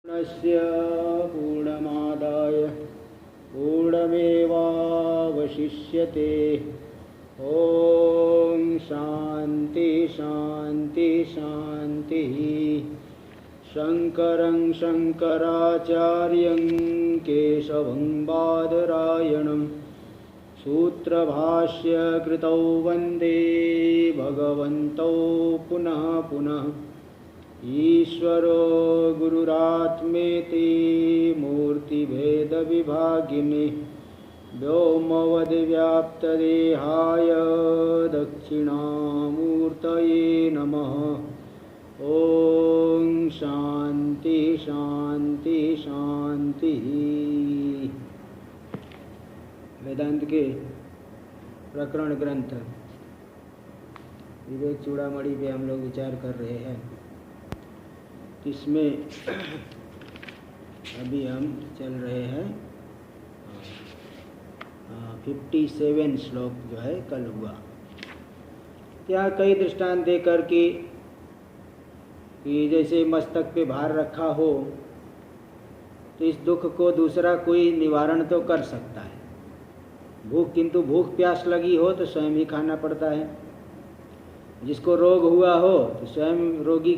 पूर्णस्य पूर्णमादाय पूर्णमेवावशिष्यते। ॐ शान्ति शान्ति शान्तिः। शङ्करं शङ्कराचार्यं केशवं बादरायणं सूत्रभाष्य कृतौ वन्दे भगवन्तौ पुनः पुनः। ईश्वरो गुरुरात्मेति मूर्तिभेदविभागिने व्योमवद्व्याप्तदेहाय दक्षिणामूर्तये नमः। ॐ शान्ति शान्ति शान्ति। वेदांत के प्रकरण ग्रंथ विवेक चूड़ामणि पे हम लोग विचार कर रहे हैं। इसमें अभी हम चल रहे हैं 57 श्लोक जो है कल हुआ। यहाँ कई दृष्टांत दे करके कि जैसे मस्तक पे भार रखा हो तो इस दुख को दूसरा कोई निवारण तो कर सकता है, किंतु भूख प्यास लगी हो तो स्वयं ही खाना पड़ता है। जिसको रोग हुआ हो तो स्वयं रोगी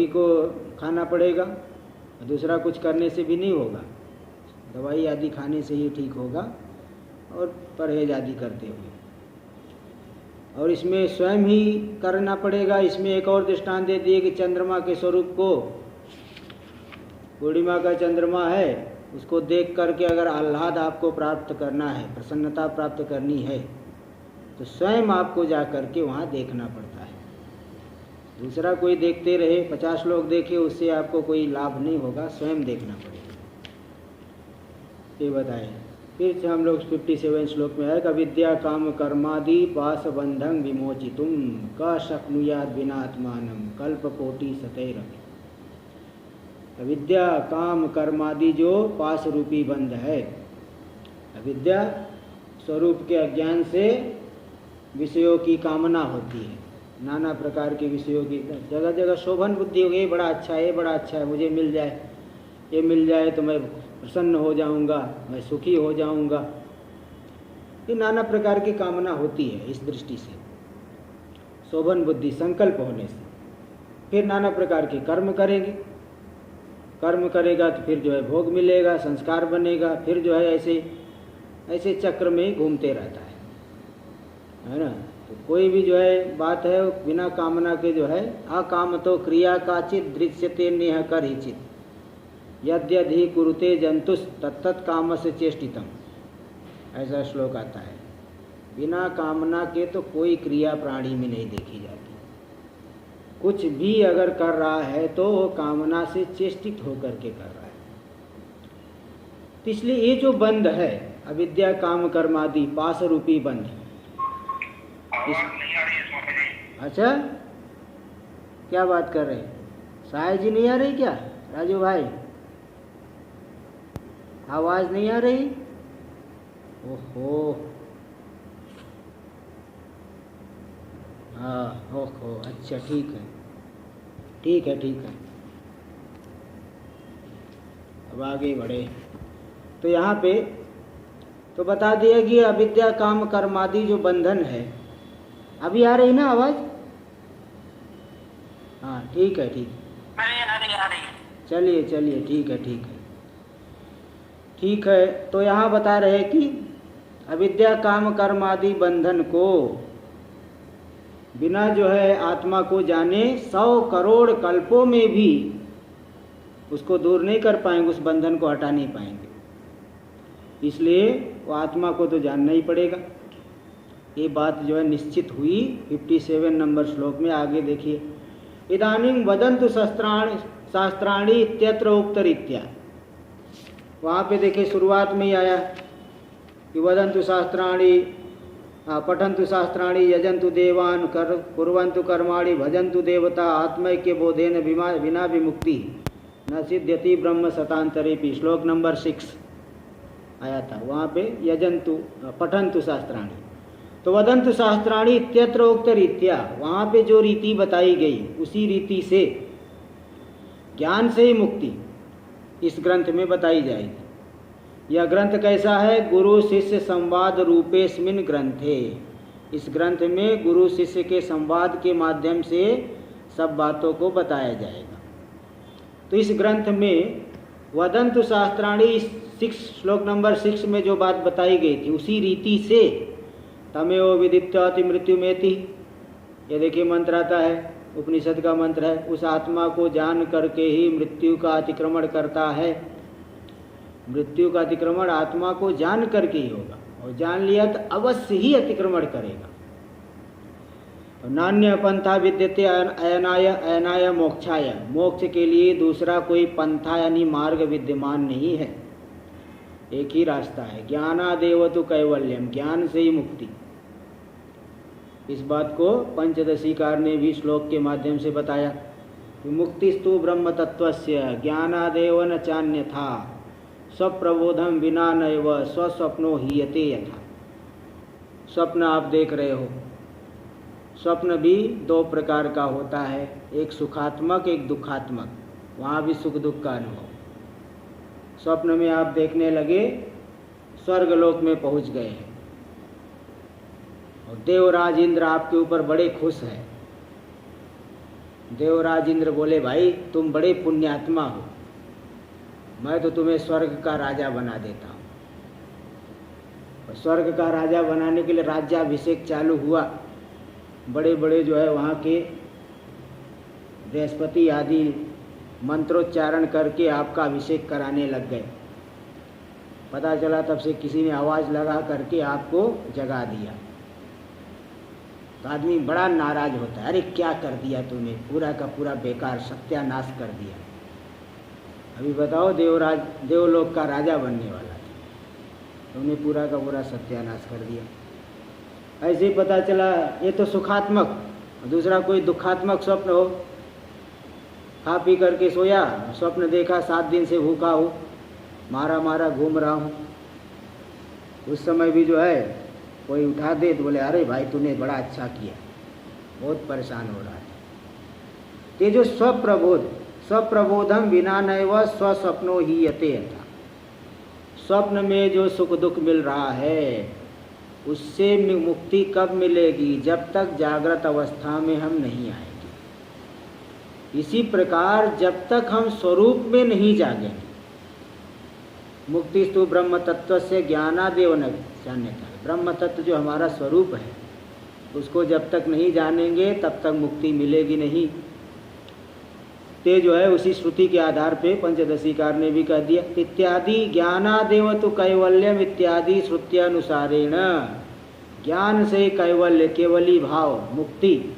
को खाना पड़ेगा, दूसरा कुछ करने से भी नहीं होगा। दवाई आदि खाने से ही ठीक होगा और परहेज आदि करते हुए, और इसमें स्वयं ही करना पड़ेगा। इसमें एक और दृष्टांत दे दिए कि चंद्रमा के स्वरूप को, पूर्णिमा का चंद्रमा है, उसको देख करके अगर आह्लाद आपको प्राप्त करना है, प्रसन्नता प्राप्त करनी है, तो स्वयं आपको जा करके वहाँ देखना पड़ता है। दूसरा कोई देखते रहे, 50 लोग देखे, उससे आपको कोई लाभ नहीं होगा, स्वयं देखना पड़ेगा। ये बताएं। फिर हम लोग 57 श्लोक में है, अविद्या काम कर्मादि पास बंधं विमोचितुम क शक्नुयाद विनात्मानं कल्पकोटि सतैरपि। अविद्या काम कर्मादि जो पास रूपी बंध है, अविद्या स्वरूप के अज्ञान से विषयों की कामना होती है, नाना प्रकार के विषयों की। जगह जगह शोभन बुद्धि हो गई, बड़ा अच्छा है, बड़ा अच्छा है, मुझे मिल जाए, ये मिल जाए तो मैं प्रसन्न हो जाऊंगा, मैं सुखी हो जाऊंगा। ये नाना प्रकार की कामना होती है। इस दृष्टि से शोभन बुद्धि संकल्प होने से फिर नाना प्रकार के कर्म करेंगे, कर्म करेगा तो फिर जो है भोग मिलेगा, संस्कार बनेगा, फिर जो है ऐसे चक्र में घूमते रहता है ना। तो कोई भी जो है बात है बिना कामना के जो है, अकाम तो क्रिया काचित दृश्यते नेह कर ही चित यद्यधि कुरुते जंतुस तत्तत् काम से चेष्टितम, ऐसा श्लोक आता है। बिना कामना के तो कोई क्रिया प्राणी में नहीं देखी जाती। कुछ भी अगर कर रहा है तो वो कामना से चेष्टित होकर के कर रहा है। तो इसलिए ये जो बंध है अविद्या काम कर्मादि पास रूपी बंध, अच्छा क्या बात कर रहे हैं? साय जी नहीं आ रही क्या? राजू भाई आवाज नहीं आ रही? ओहो, हाँ ओहो, अच्छा ठीक है ठीक है ठीक है। अब आगे बढ़े तो यहाँ पे तो बता दिया कि अविद्या काम कर्मादि जो बंधन है। अभी आ रही ना आवाज? हाँ ठीक है ठीक है, चलिए चलिए ठीक है ठीक है ठीक है। तो यहाँ बता रहे कि अविद्या काम कर्म आदि बंधन को बिना जो है आत्मा को जाने 100 करोड़ कल्पों में भी उसको दूर नहीं कर पाएंगे, उस बंधन को हटा नहीं पाएंगे। इसलिए वो आत्मा को तो जानना ही पड़ेगा। ये बात जो है निश्चित हुई 57 नंबर श्लोक में। आगे देखिए, इदानीं वदन्तु शास्त्राणि इत्यत्र उक्तरीत्या। वहाँ पे देखिए शुरुआत में ही आया कि वदन्तु शास्त्राणि पठन्तु शास्त्राणि यजन्तु देवान् कुर्वन्तु कर्माणि भजन्तु देवता आत्मैक्य बोधेन विना विमुक्ति न सिद्ध्यति ब्रह्म शतान्तरेपि। श्लोक नंबर 6 आया था। वहाँ पे यजन्तु पठन्तु शास्त्राणि, तो वदन्तु शास्त्राणि इत्यत्र उक्त रीत्या, वहाँ पे जो रीति बताई गई उसी रीति से ज्ञान से ही मुक्ति इस ग्रंथ में बताई जाएगी। यह ग्रंथ कैसा है? गुरु शिष्य संवाद रूपेस्मिन ग्रंथे। इस ग्रंथ में गुरु शिष्य के संवाद के माध्यम से सब बातों को बताया जाएगा। तो इस ग्रंथ में वदंतु शास्त्राणी 6 श्लोक नंबर 6 में जो बात बताई गई थी उसी रीति से तमेव विदित्याति मृत्युमेति, ये देखिए मंत्र आता है, उपनिषद का मंत्र है, उस आत्मा को जान करके ही मृत्यु का अतिक्रमण करता है। मृत्यु का अतिक्रमण आत्मा को जान करके ही होगा, और जान लिया तो अवश्य ही अतिक्रमण करेगा। नान्य पंथा विद्यते अयनाय अयनाय मोक्षाय, मोक्ष के लिए दूसरा कोई पंथा यानी मार्ग विद्यमान नहीं है, एक ही रास्ता है। ज्ञानादेव तो कैवल्यम, ज्ञान से ही मुक्ति। इस बात को पंचदशीकार ने भी श्लोक के माध्यम से बताया। मुक्तिस्तु ब्रह्म तत्वस्य ज्ञानादेव न चान्यथा स्वप्रबोधम विना नैव स्वस्वप्नो हीयते यथा। स्वप्न आप देख रहे हो, स्वप्न भी 2 प्रकार का होता है, एक सुखात्मक एक दुखात्मक, वहाँ भी सुख दुख का अनुभव। स्वप्न में आप देखने लगे स्वर्गलोक में पहुँच गए हैं और देवराज इंद्र आपके ऊपर बड़े खुश हैं। देवराज इंद्र बोले, भाई तुम बड़े पुण्यात्मा हो, मैं तो तुम्हें स्वर्ग का राजा बना देता हूँ। और स्वर्ग का राजा बनाने के लिए राज्याभिषेक चालू हुआ। बड़े बड़े जो है वहाँ के बृहस्पति आदि मंत्रोच्चारण करके आपका अभिषेक कराने लग गए। पता चला तब से किसी ने आवाज़ लगा करके आपको जगा दिया। तो आदमी बड़ा नाराज होता है, अरे क्या कर दिया तूने, पूरा का पूरा बेकार सत्यानाश कर दिया। अभी बताओ देवलोक का राजा बनने वाला था, तुमने पूरा का पूरा सत्यानाश कर दिया। ऐसे ही पता चला ये तो सुखात्मक, दूसरा कोई दुखात्मक स्वप्न हो, खा पी करके सोया, स्वप्न देखा 7 दिन से भूखा हो, मारा मारा घूम रहा हूँ। उस समय भी जो है कोई उठा दे तो बोले, अरे भाई तूने बड़ा अच्छा किया, बहुत परेशान हो रहा था। ये जो स्वप्रबोधम विना नैव स्वस्वप्नो हीयते यथा, स्वप्न में जो सुख दुख मिल रहा है उससे मुक्ति कब मिलेगी? जब तक जागृत अवस्था में हम नहीं आएंगे। इसी प्रकार जब तक हम स्वरूप में नहीं जागेंगे, मुक्तिस्तु ब्रह्म तत्व से ज्ञानादेव न जान्यता, ब्रह्म तत्व जो हमारा स्वरूप है उसको जब तक नहीं जानेंगे तब तक मुक्ति मिलेगी नहीं। ते जो है उसी श्रुति के आधार पे पंचदशीकार ने भी कह दिया, इत्यादि ज्ञानादेव तो कैवल्यम इत्यादि श्रुत्यानुसारेण, ज्ञान से कैवल्य केवली भाव मुक्ति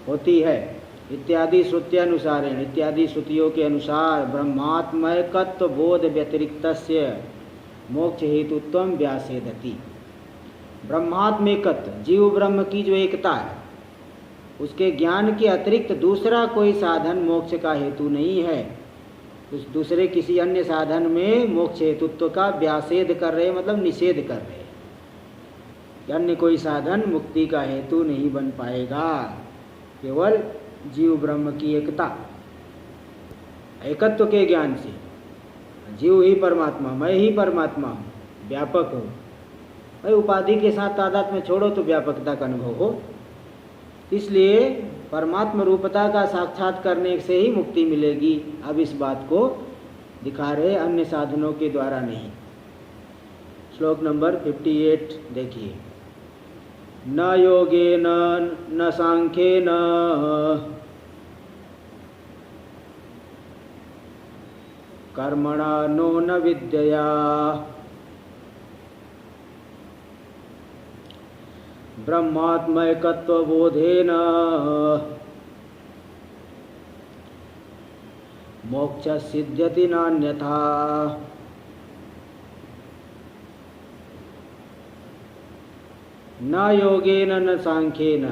होती है। इत्यादि श्रुत्यानुसारेण, इत्यादि श्रुतियों के अनुसार ब्रह्मात्मकत्व बोध व्यतिरिक्तस्य मोक्ष हेतुत्व व्यासेदति। ब्रह्मात्मिकत्व जीव ब्रह्म की जो एकता है उसके ज्ञान के अतिरिक्त दूसरा कोई साधन मोक्ष का हेतु नहीं है। उस दूसरे किसी अन्य साधन में मोक्ष हेतुत्व का व्यासेद कर रहे, मतलब निषेध कर रहे। अन्य कोई साधन मुक्ति का हेतु नहीं बन पाएगा, केवल जीव ब्रह्म की एकता, एकत्व के ज्ञान से। जीव ही परमात्मा, मैं ही परमात्मा हूँ, व्यापक हूँ। भाई उपाधि के साथ तादाद में छोड़ो तो व्यापकता का अनुभव हो। इसलिए परमात्म रूपता का साक्षात करने से ही मुक्ति मिलेगी। अब इस बात को दिखा रहे अन्य साधनों के द्वारा नहीं। श्लोक नंबर 58 देखिए, न योगेन न सांख्येन कर्मणा नो न विद्यया ब्रह्मात्मैकत्वबोधेन मोक्ष सिद्ध्यति नान्यथा। न योगेन न सांख्येन,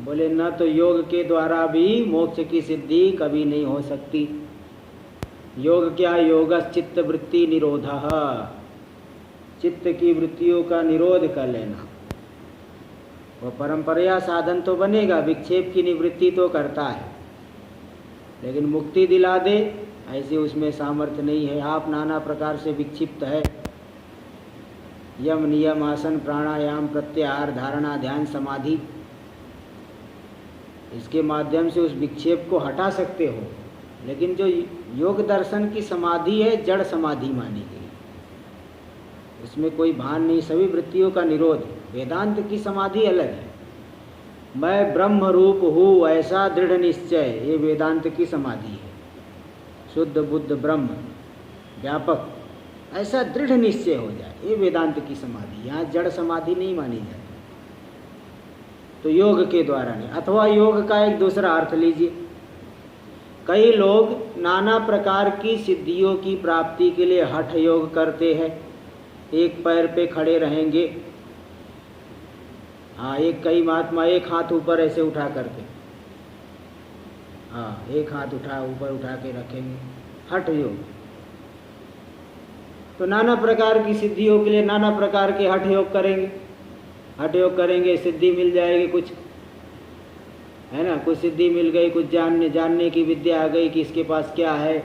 बोले न तो योग के द्वारा भी मोक्ष की सिद्धि कभी नहीं हो सकती। योग क्या? योग चित्त वृत्ति निरोधः, चित्त की वृत्तियों का निरोध कर लेना। वह परंपरा साधन तो बनेगा, विक्षेप की निवृत्ति तो करता है, लेकिन मुक्ति दिला दे ऐसे उसमें सामर्थ्य नहीं है। आप नाना प्रकार से विक्षिप्त है, यम नियम आसन प्राणायाम प्रत्याहार धारणा ध्यान समाधि, इसके माध्यम से उस विक्षेप को हटा सकते हो। लेकिन जो योग दर्शन की समाधि है जड़ समाधि मानी गई, उसमें कोई भान नहीं, सभी वृत्तियों का निरोध है। वेदांत की समाधि अलग है, मैं ब्रह्म रूप हूँ ऐसा दृढ़ निश्चय, ये वेदांत की समाधि है। शुद्ध बुद्ध ब्रह्म व्यापक ऐसा दृढ़ निश्चय हो जाए, ये वेदांत की समाधि। यहाँ जड़ समाधि नहीं मानी जाती। तो योग के द्वारा नहीं, अथवा योग का एक दूसरा अर्थ लीजिए। कई लोग नाना प्रकार की सिद्धियों की प्राप्ति के लिए हठ योग करते हैं। एक पैर पे खड़े रहेंगे, हाँ, कई महात्मा एक हाथ ऊपर ऐसे उठा करके, हाँ, एक हाथ ऊपर उठा के रखेंगे, हठ योग। तो नाना प्रकार की सिद्धियों के लिए नाना प्रकार के हठ योग करेंगे। हठ योग करेंगे, सिद्धि मिल जाएगी कुछ, है ना, कुछ सिद्धि मिल गई, कुछ जानने की विद्या आ गई कि इसके पास क्या है।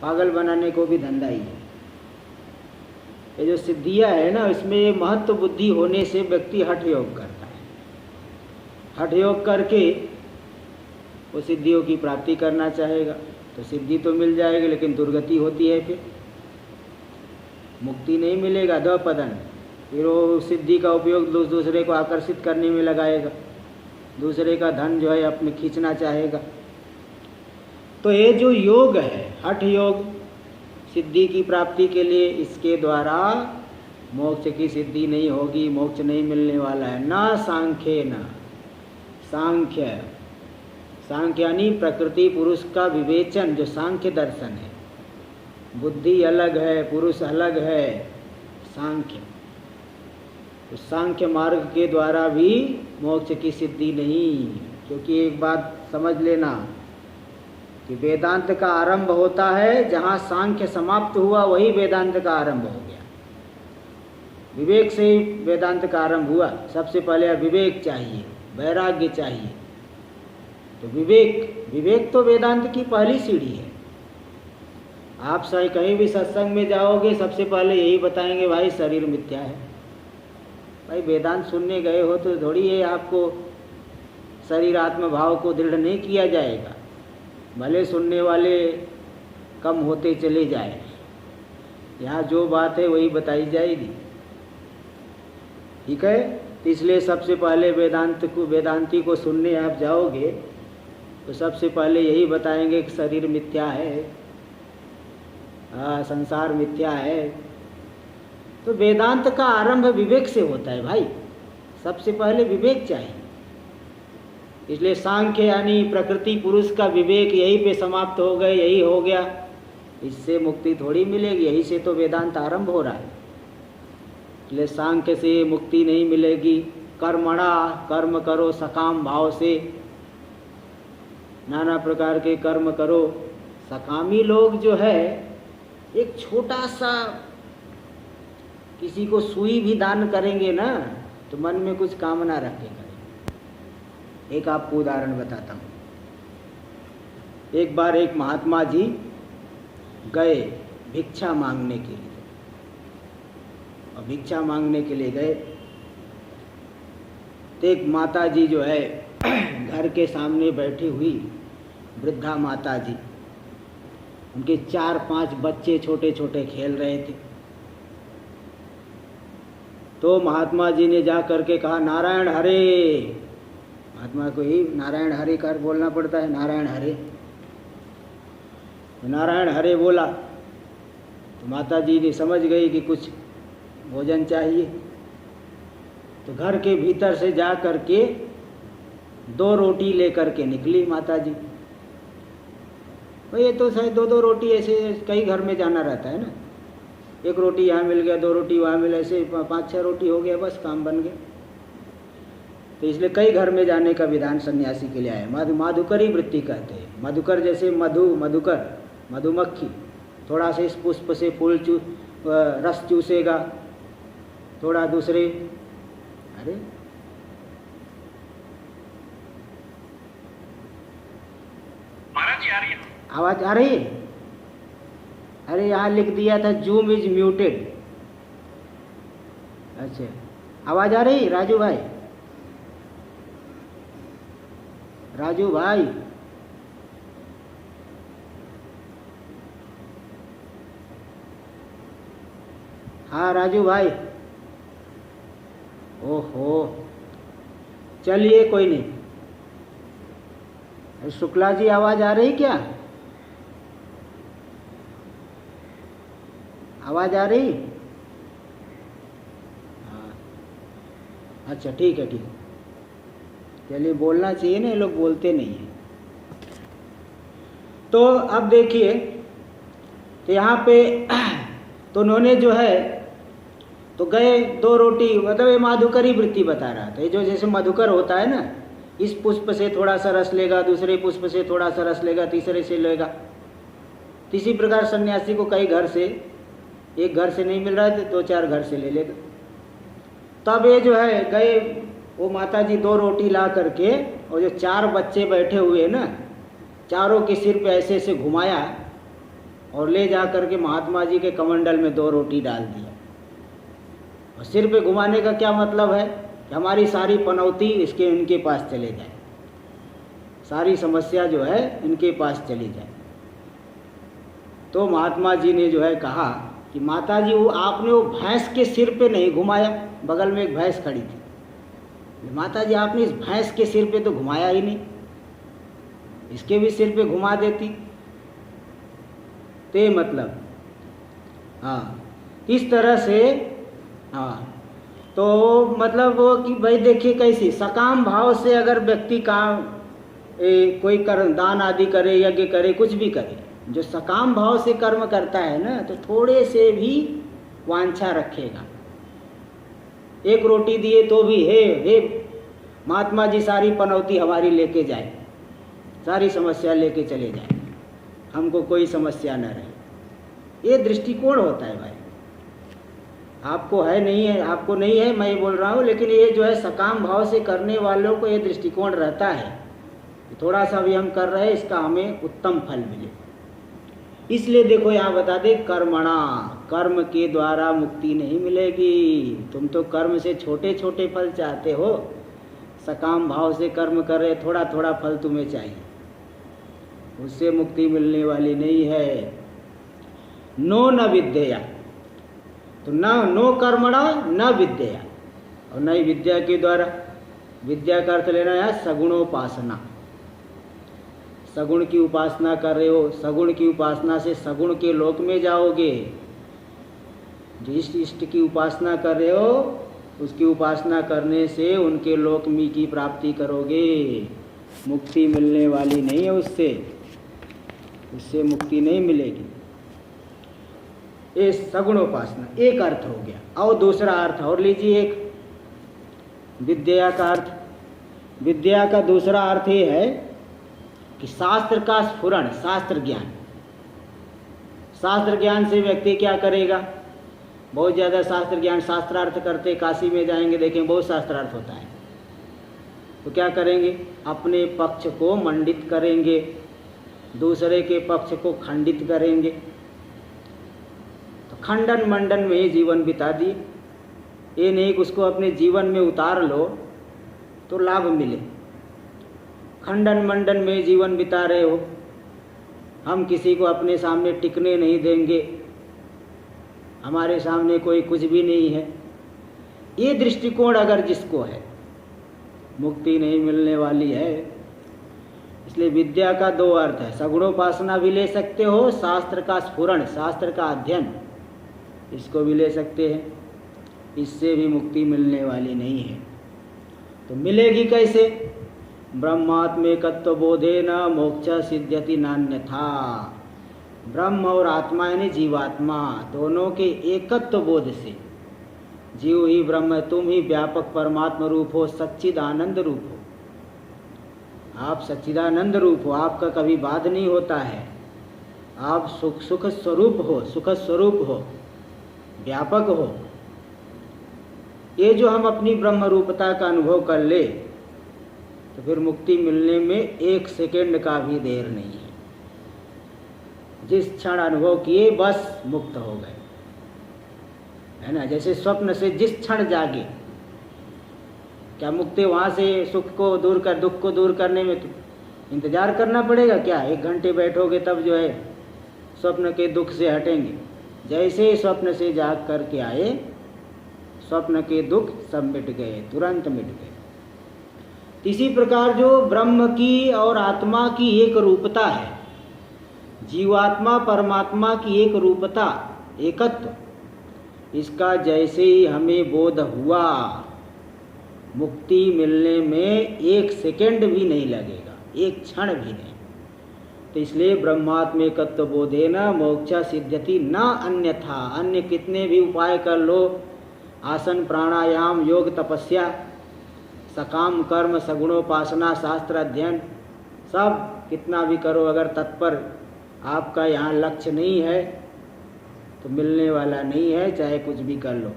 पागल बनाने को भी धंधा ही है। ये जो सिद्धियां है ना, इसमें महत्व बुद्धि होने से व्यक्ति हठ योग करता है। हठ योग करके वो सिद्धियों की प्राप्ति करना चाहेगा तो सिद्धि तो मिल जाएगी, लेकिन दुर्गति होती है, फिर मुक्ति नहीं मिलेगा। द्वपदन, फिर वो सिद्धि का उपयोग दूसरे को आकर्षित करने में लगाएगा, दूसरे का धन जो है अपने खींचना चाहेगा। तो ये जो योग है, हठ योग, सिद्धि की प्राप्ति के लिए, इसके द्वारा मोक्ष की सिद्धि नहीं होगी, मोक्ष नहीं मिलने वाला है। ना सांख्य, न सांख्य, सांख्य यानी प्रकृति पुरुष का विवेचन, जो सांख्य दर्शन है। बुद्धि अलग है, पुरुष अलग है, सांख्य। तो सांख्य मार्ग के द्वारा भी मोक्ष की सिद्धि नहीं। क्योंकि एक बात समझ लेना कि वेदांत का आरंभ होता है जहाँ सांख्य समाप्त हुआ, वही वेदांत का आरंभ हो गया। विवेक से ही वेदांत का आरंभ हुआ। सबसे पहले विवेक चाहिए, वैराग्य चाहिए। तो विवेक तो वेदांत की पहली सीढ़ी है। आप सही कहीं भी सत्संग में जाओगे, सबसे पहले यही बताएंगे, भाई शरीर मिथ्या है। भाई वेदांत सुनने गए हो तो थोड़ी ये आपको शरीर आत्म भाव को दृढ़ नहीं किया जाएगा। भले सुनने वाले कम होते चले जाए, यहाँ जो बात है वही बताई जाएगी, ठीक है। तो इसलिए सबसे पहले वेदांती को सुनने आप जाओगे तो सबसे पहले यही बताएंगे कि शरीर मिथ्या है, संसार मिथ्या है। तो वेदांत का आरंभ विवेक से होता है भाई, सबसे पहले विवेक चाहिए। इसलिए सांख्य यानी प्रकृति पुरुष का विवेक यहीं पे समाप्त हो गए, यही हो गया, इससे मुक्ति थोड़ी मिलेगी। यही से तो वेदांत आरंभ हो रहा है। इसलिए सांख्य से मुक्ति नहीं मिलेगी। कर्मणा, कर्म करो सकाम भाव से, नाना प्रकार के कर्म करो। सकामी लोग जो है, एक छोटा सा किसी को सुई भी दान करेंगे ना तो मन में कुछ कामना रख के करेंगे। एक आपको उदाहरण बताता हूँ। एक बार एक महात्मा जी गए भिक्षा मांगने के लिए, और भिक्षा मांगने के लिए गए तो एक माता जी जो है घर के सामने बैठी हुई, वृद्धा माता जी, उनके 4-5 बच्चे छोटे छोटे खेल रहे थे। तो महात्मा जी ने जा करके कहा, नारायण हरे। महात्मा को ही नारायण हरे कर बोलना पड़ता है, नारायण हरे। तो नारायण हरे बोला तो माता जी ने समझ गई कि कुछ भोजन चाहिए। तो घर के भीतर से जा करके 2 रोटी लेकर के निकली माता जी। ये तो शायद 2-2 रोटी ऐसे कई घर में जाना रहता है ना, एक रोटी यहाँ मिल गया, 2 रोटी वहाँ मिल, ऐसे 5-6 रोटी हो गया, बस काम बन गया। तो इसलिए कई घर में जाने का विधान सन्यासी के लिए आया। माधुकरी वृत्ति कहते हैं। मधुकर जैसे मधुकर, मधुमक्खी, थोड़ा से इस पुष्प से फूल रस चूसेगा, थोड़ा दूसरे, अरे आवाज आ रही है? अरे यहाँ लिख दिया था जूम इज म्यूटेड। अच्छा, आवाज आ रही राजू भाई? राजू भाई, हाँ राजू भाई। ओहो, चलिए कोई नहीं। शुक्ला जी आवाज आ रही क्या? आवाज आ रही? हाँ, अच्छा ठीक है, ठीक है। चलिए, बोलना चाहिए ना, ये लोग बोलते नहीं हैं। तो अब देखिए, तो यहाँ पे तो उन्होंने जो है तो गए 2 रोटी, मतलब ये माधुकरी वृत्ति बता रहा था। ये जो जैसे मधुकर होता है ना, इस पुष्प से थोड़ा सा रस लेगा, दूसरे पुष्प से थोड़ा सा रस लेगा, तीसरे से लेगा। इसी प्रकार सन्यासी को कई घर से, एक घर से नहीं मिल रहा है तो 2-4 घर से ले लेगा। तब ये जो है गए, वो माता जी 2 रोटी ला करके, और जो 4 बच्चे बैठे हुए ना, चारों के सिर पे ऐसे ऐसे घुमाया और ले जा करके महात्मा जी के कमंडल में 2 रोटी डाल दिया। और सिर पे घुमाने का क्या मतलब है कि हमारी सारी पनौती इसके इनके पास चले जाए, सारी समस्या जो है इनके पास चली जाए। तो महात्मा जी ने जो है कहा कि माता जी, वो आपने वो भैंस के सिर पे नहीं घुमाया, बगल में एक भैंस खड़ी थी। माता जी, आपने इस भैंस के सिर पे तो घुमाया ही नहीं, इसके भी सिर पे घुमा देती। ते मतलब, हाँ, इस तरह से, हाँ, तो मतलब वो कि भाई देखिए कैसी सकाम भाव से अगर व्यक्ति काम कोई कर्म, दान आदि करे, यज्ञ करे, कुछ भी करे, जो सकाम भाव से कर्म करता है ना, तो थोड़े से भी वांछा रखेगा। 1 रोटी दिए तो भी हे महात्मा जी सारी पनौती हमारी लेके जाए, सारी समस्या लेके चले जाए, हमको कोई समस्या न रहे। ये दृष्टिकोण होता है भाई। आपको है नहीं है, आपको नहीं है, मैं बोल रहा हूँ, लेकिन ये जो है सकाम भाव से करने वालों को ये दृष्टिकोण रहता है कि थोड़ा सा भी हम कर रहे हैं, इसका हमें उत्तम फल मिले। इसलिए देखो यहाँ बता दे, कर्मणा, कर्म के द्वारा मुक्ति नहीं मिलेगी। तुम तो कर्म से छोटे छोटे फल चाहते हो, सकाम भाव से कर्म कर रहे, थोड़ा थोड़ा फल तुम्हें चाहिए, उससे मुक्ति मिलने वाली नहीं है। नो न विद्या, तो नो कर्मणा न विद्या, और न ही विद्या के द्वारा। विद्या का अर्थ लेना है सगुणोपासना। सगुण की उपासना कर रहे हो, सगुण की उपासना से सगुण के लोक में जाओगे। जो इष्ट की उपासना कर रहे हो, उसकी उपासना करने से उनके लोक में की प्राप्ति करोगे। मुक्ति मिलने वाली नहीं है उससे, उससे मुक्ति नहीं मिलेगी। ये सगुणोपासना एक अर्थ हो गया। और दूसरा अर्थ और लीजिए, एक विद्या का अर्थ। विद्या का दूसरा अर्थ ये है कि शास्त्र का स्फुरण, शास्त्र ज्ञान। शास्त्र ज्ञान से व्यक्ति क्या करेगा? बहुत ज़्यादा शास्त्र ज्ञान, शास्त्रार्थ करते, काशी में जाएंगे देखें बहुत शास्त्रार्थ होता है। तो क्या करेंगे? अपने पक्ष को मंडित करेंगे, दूसरे के पक्ष को खंडित करेंगे। तो खंडन मंडन में ही जीवन बिता दिए। ये नहीं कि उसको अपने जीवन में उतार लो तो लाभ मिले। खंडन मंडन में जीवन बिता रहे हो, हम किसी को अपने सामने टिकने नहीं देंगे, हमारे सामने कोई कुछ भी नहीं है, ये दृष्टिकोण अगर जिसको है, मुक्ति नहीं मिलने वाली है। इसलिए विद्या का 2 अर्थ है। सगुणोपासना भी ले सकते हो, शास्त्र का स्फुरण, शास्त्र का अध्ययन, इसको भी ले सकते हैं। इससे भी मुक्ति मिलने वाली नहीं है। तो मिलेगी कैसे? ब्रह्मात्मेकत्व बोधेन मोक्ष सिद्ध्यति नान्यथा। ब्रह्म और आत्मा यानी जीवात्मा दोनों के एकत्व बोध से, जीव ही ब्रह्म, तुम ही व्यापक परमात्मा रूप हो, सच्चिदानंद रूप हो। आप सच्चिदानंद रूप हो, आपका कभी बाध नहीं होता है। आप सुख स्वरूप हो, सुख स्वरूप हो, व्यापक हो। ये जो हम अपनी ब्रह्म रूपता का अनुभव कर ले तो फिर मुक्ति मिलने में 1 सेकेंड का भी देर नहीं है। जिस क्षण अनुभव किए बस मुक्त हो गए, है ना। जैसे स्वप्न से जिस क्षण जागे, क्या मुक्ति वहाँ से सुख को दूर कर, दुख को दूर करने में तो इंतजार करना पड़ेगा क्या? 1 घंटे बैठोगे तब जो है स्वप्न के दुख से हटेंगे। जैसे ही स्वप्न से जाग करके आए, स्वप्न के दुख सब मिट गए, तुरंत मिट गए। इसी प्रकार जो ब्रह्म की और आत्मा की एक रूपता है, जीवात्मा परमात्मा की एक रूपता, एकत्व, इसका जैसे ही हमें बोध हुआ, मुक्ति मिलने में 1 सेकंड भी नहीं लगेगा, 1 क्षण भी नहीं। तो इसलिए ब्रह्मात्मेकत्व बोधेन मोक्षा सिद्ध्यति न अन्यथा। अन्य कितने भी उपाय कर लो, आसन प्राणायाम योग तपस्या सकाम कर्म सगुणोपासना शास्त्र अध्ययन सब कितना भी करो, अगर तत्पर आपका यहाँ लक्ष्य नहीं है तो मिलने वाला नहीं है, चाहे कुछ भी कर लो।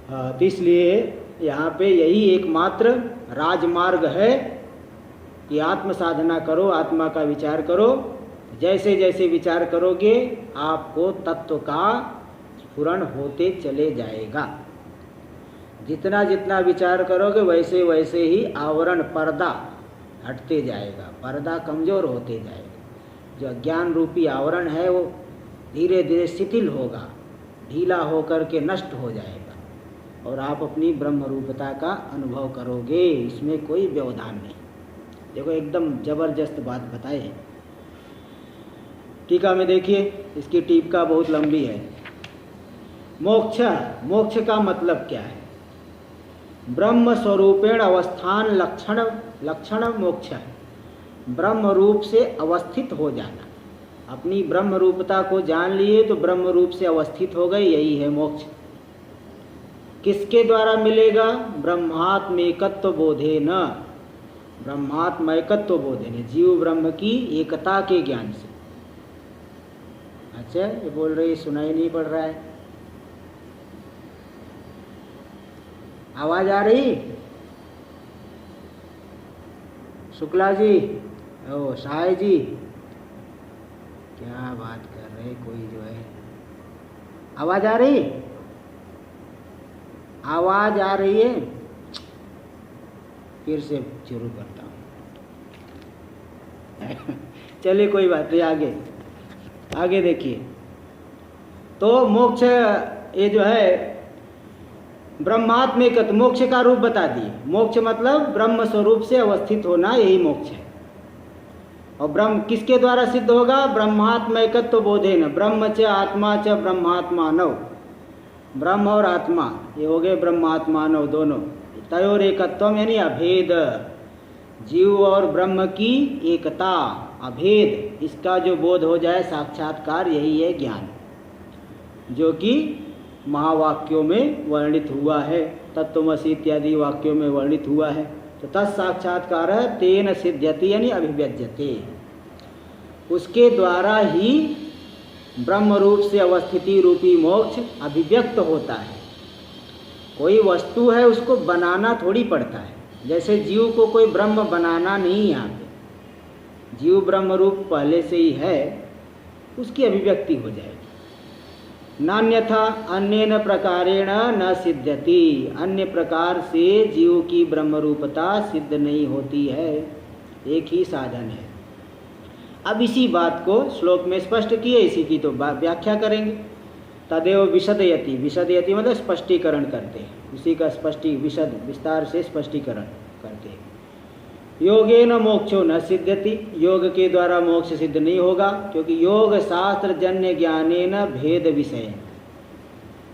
तो इसलिए यहाँ पे यही एकमात्र राजमार्ग है कि आत्म साधना करो, आत्मा का विचार करो। जैसे जैसे विचार करोगे आपको तत्व का स्फुरण होते चले जाएगा। जितना जितना विचार करोगे वैसे वैसे ही आवरण पर्दा हटते जाएगा, पर्दा कमज़ोर होते जाएगा। जो अज्ञान रूपी आवरण है वो धीरे धीरे शिथिल होगा, ढीला होकर के नष्ट हो जाएगा और आप अपनी ब्रह्म रूपता का अनुभव करोगे। इसमें कोई व्यवधान नहीं। देखो एकदम जबरदस्त बात बताए है। टीका में देखिए, इसकी टीका बहुत लंबी है। मोक्ष, मोक्ष का मतलब क्या है? ब्रह्म स्वरूपेण अवस्थान लक्षण मोक्ष है। ब्रह्म रूप से अवस्थित हो जाना। अपनी ब्रह्म रूपता को जान लिए तो ब्रह्म रूप से अवस्थित हो गए, यही है मोक्ष। किसके द्वारा मिलेगा? ब्रह्मात्मेकत्व बोधेन, ब्रह्मात्मैकत्व बोधेन, जीव ब्रह्म की एकता के ज्ञान से। अच्छा, ये बोल रही सुनाई नहीं पड़ रहा है? आवाज आ रही? शुक्ला जी, ओ साय जी, क्या बात कर रहे कोई जो है? आवाज आ रही? आवाज आ रही है? फिर से शुरू करता हूँ। चलिए कोई बात नहीं, आगे आगे देखिए। तो मोक्ष ये जो है ब्रह्मात्मेकत्व, मोक्ष का रूप बता दिए। मोक्ष मतलब ब्रह्म स्वरूप से अवस्थित होना, यही मोक्ष है। और ब्रह्म किसके द्वारा सिद्ध होगा? ब्रह्मात्मैकत्व बोधेन, ब्रह्म च आत्मा च ब्रह्मात्मानव, ब्रह्म और आत्मा ये हो गए ब्रह्मात्मानव दोनों। तयोर एकत्वम यानी अभेद, जीव और ब्रह्म की एकता, अभेद, इसका जो बोध हो जाए, साक्षात्कार, यही है ज्ञान, जो कि महावाक्यों में वर्णित हुआ है, तत्त्वमसि इत्यादि वाक्यों में वर्णित हुआ है। तो तत्साक्षात्कार तेन सिद्ध्यति यानी अभिव्यज्यते, उसके द्वारा ही ब्रह्म रूप से अवस्थिति रूपी मोक्ष अभिव्यक्त होता है। कोई वस्तु है उसको बनाना थोड़ी पड़ता है। जैसे जीव को कोई ब्रह्म बनाना नहीं, यहाँ पे जीव ब्रह्म रूप पहले से ही है, उसकी अभिव्यक्ति हो जाएगी। नान्यथा अन्येन प्रकारेण न सिद्ध्यति, अन्य प्रकार से जीव की ब्रह्म रूपता सिद्ध नहीं होती है, एक ही साधन है। अब इसी बात को श्लोक में स्पष्ट किए, इसी की तो व्याख्या करेंगे। तदेव विशदयति, विशदयति मतलब स्पष्टीकरण करते हैं, उसी का विशद विस्तार से स्पष्टीकरण करते हैं। योगेन मोक्षो न सिद्ध्यति, योग के द्वारा मोक्ष सिद्ध नहीं होगा, क्योंकि योग शास्त्र जन्य ज्ञानेन भेद विषय,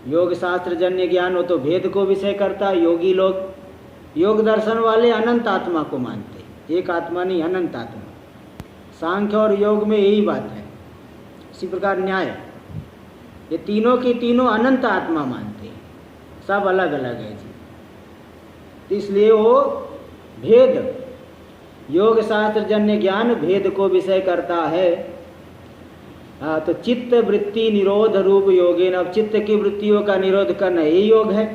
योग शास्त्र जन्य ज्ञान हो तो भेद को विषय करता है। योगी लोग, योग दर्शन वाले अनंत आत्मा को मानते, एक आत्मा नहीं, अनंत आत्मा। सांख्य और योग में यही बात है। इसी प्रकार न्याय, ये तीनों के तीनों अनंत आत्मा मानते हैं, सब अलग अलग है जी। इसलिए वो भेद, योग शास्त्र जन्य ज्ञान भेद को विषय करता है। तो चित्त वृत्ति निरोध रूप योगेन, अब चित्त की वृत्तियों का निरोध करना यही योग है।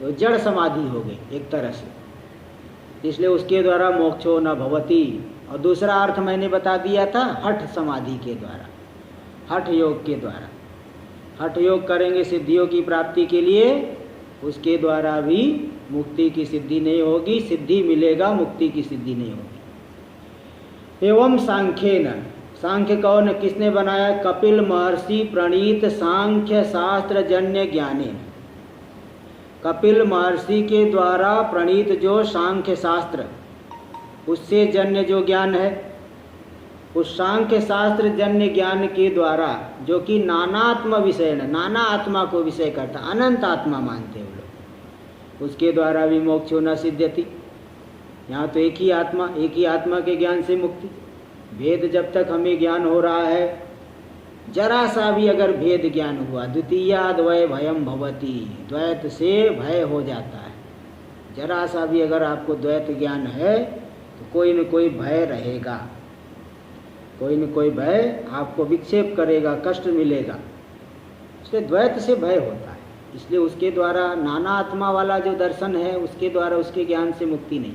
तो जड़ समाधि हो गई एक तरह से, इसलिए उसके द्वारा मोक्षो न भवति, और दूसरा अर्थ मैंने बता दिया था हठ समाधि के द्वारा, हठ योग के द्वारा। हठ योग करेंगे सिद्धियों की प्राप्ति के लिए, उसके द्वारा भी मुक्ति की सिद्धि नहीं होगी, सिद्धि मिलेगा, मुक्ति की सिद्धि नहीं होगी। एवं सांख्येन, सांख्य कौन किसने बनाया? कपिल महर्षि प्रणीत सांख्य शास्त्र जन्य ज्ञाने, कपिल महर्षि के द्वारा प्रणीत जो सांख्य शास्त्र, उससे जन्य जो ज्ञान है, उस सांख्य शास्त्र जन्य ज्ञान के द्वारा, जो कि नानात्म विषय, नाना आत्मा को विषय करता, अनंत आत्मा मानते वो लोग, उसके द्वारा भी मोक्ष न सिद्ध्यति। यहाँ तो एक ही आत्मा के ज्ञान से मुक्ति। भेद जब तक हमें ज्ञान हो रहा है, जरा सा भी अगर भेद ज्ञान हुआ, द्वितीयाद्वय भयम भवति, द्वैत से भय हो जाता है। जरा सा भी अगर आपको द्वैत ज्ञान है तो कोई न कोई भय रहेगा, कोई न कोई भय आपको विक्षेप करेगा, कष्ट मिलेगा। इसलिए द्वैत से भय होता है, इसलिए उसके द्वारा नाना आत्मा वाला जो दर्शन है, उसके द्वारा उसके ज्ञान से मुक्ति नहीं।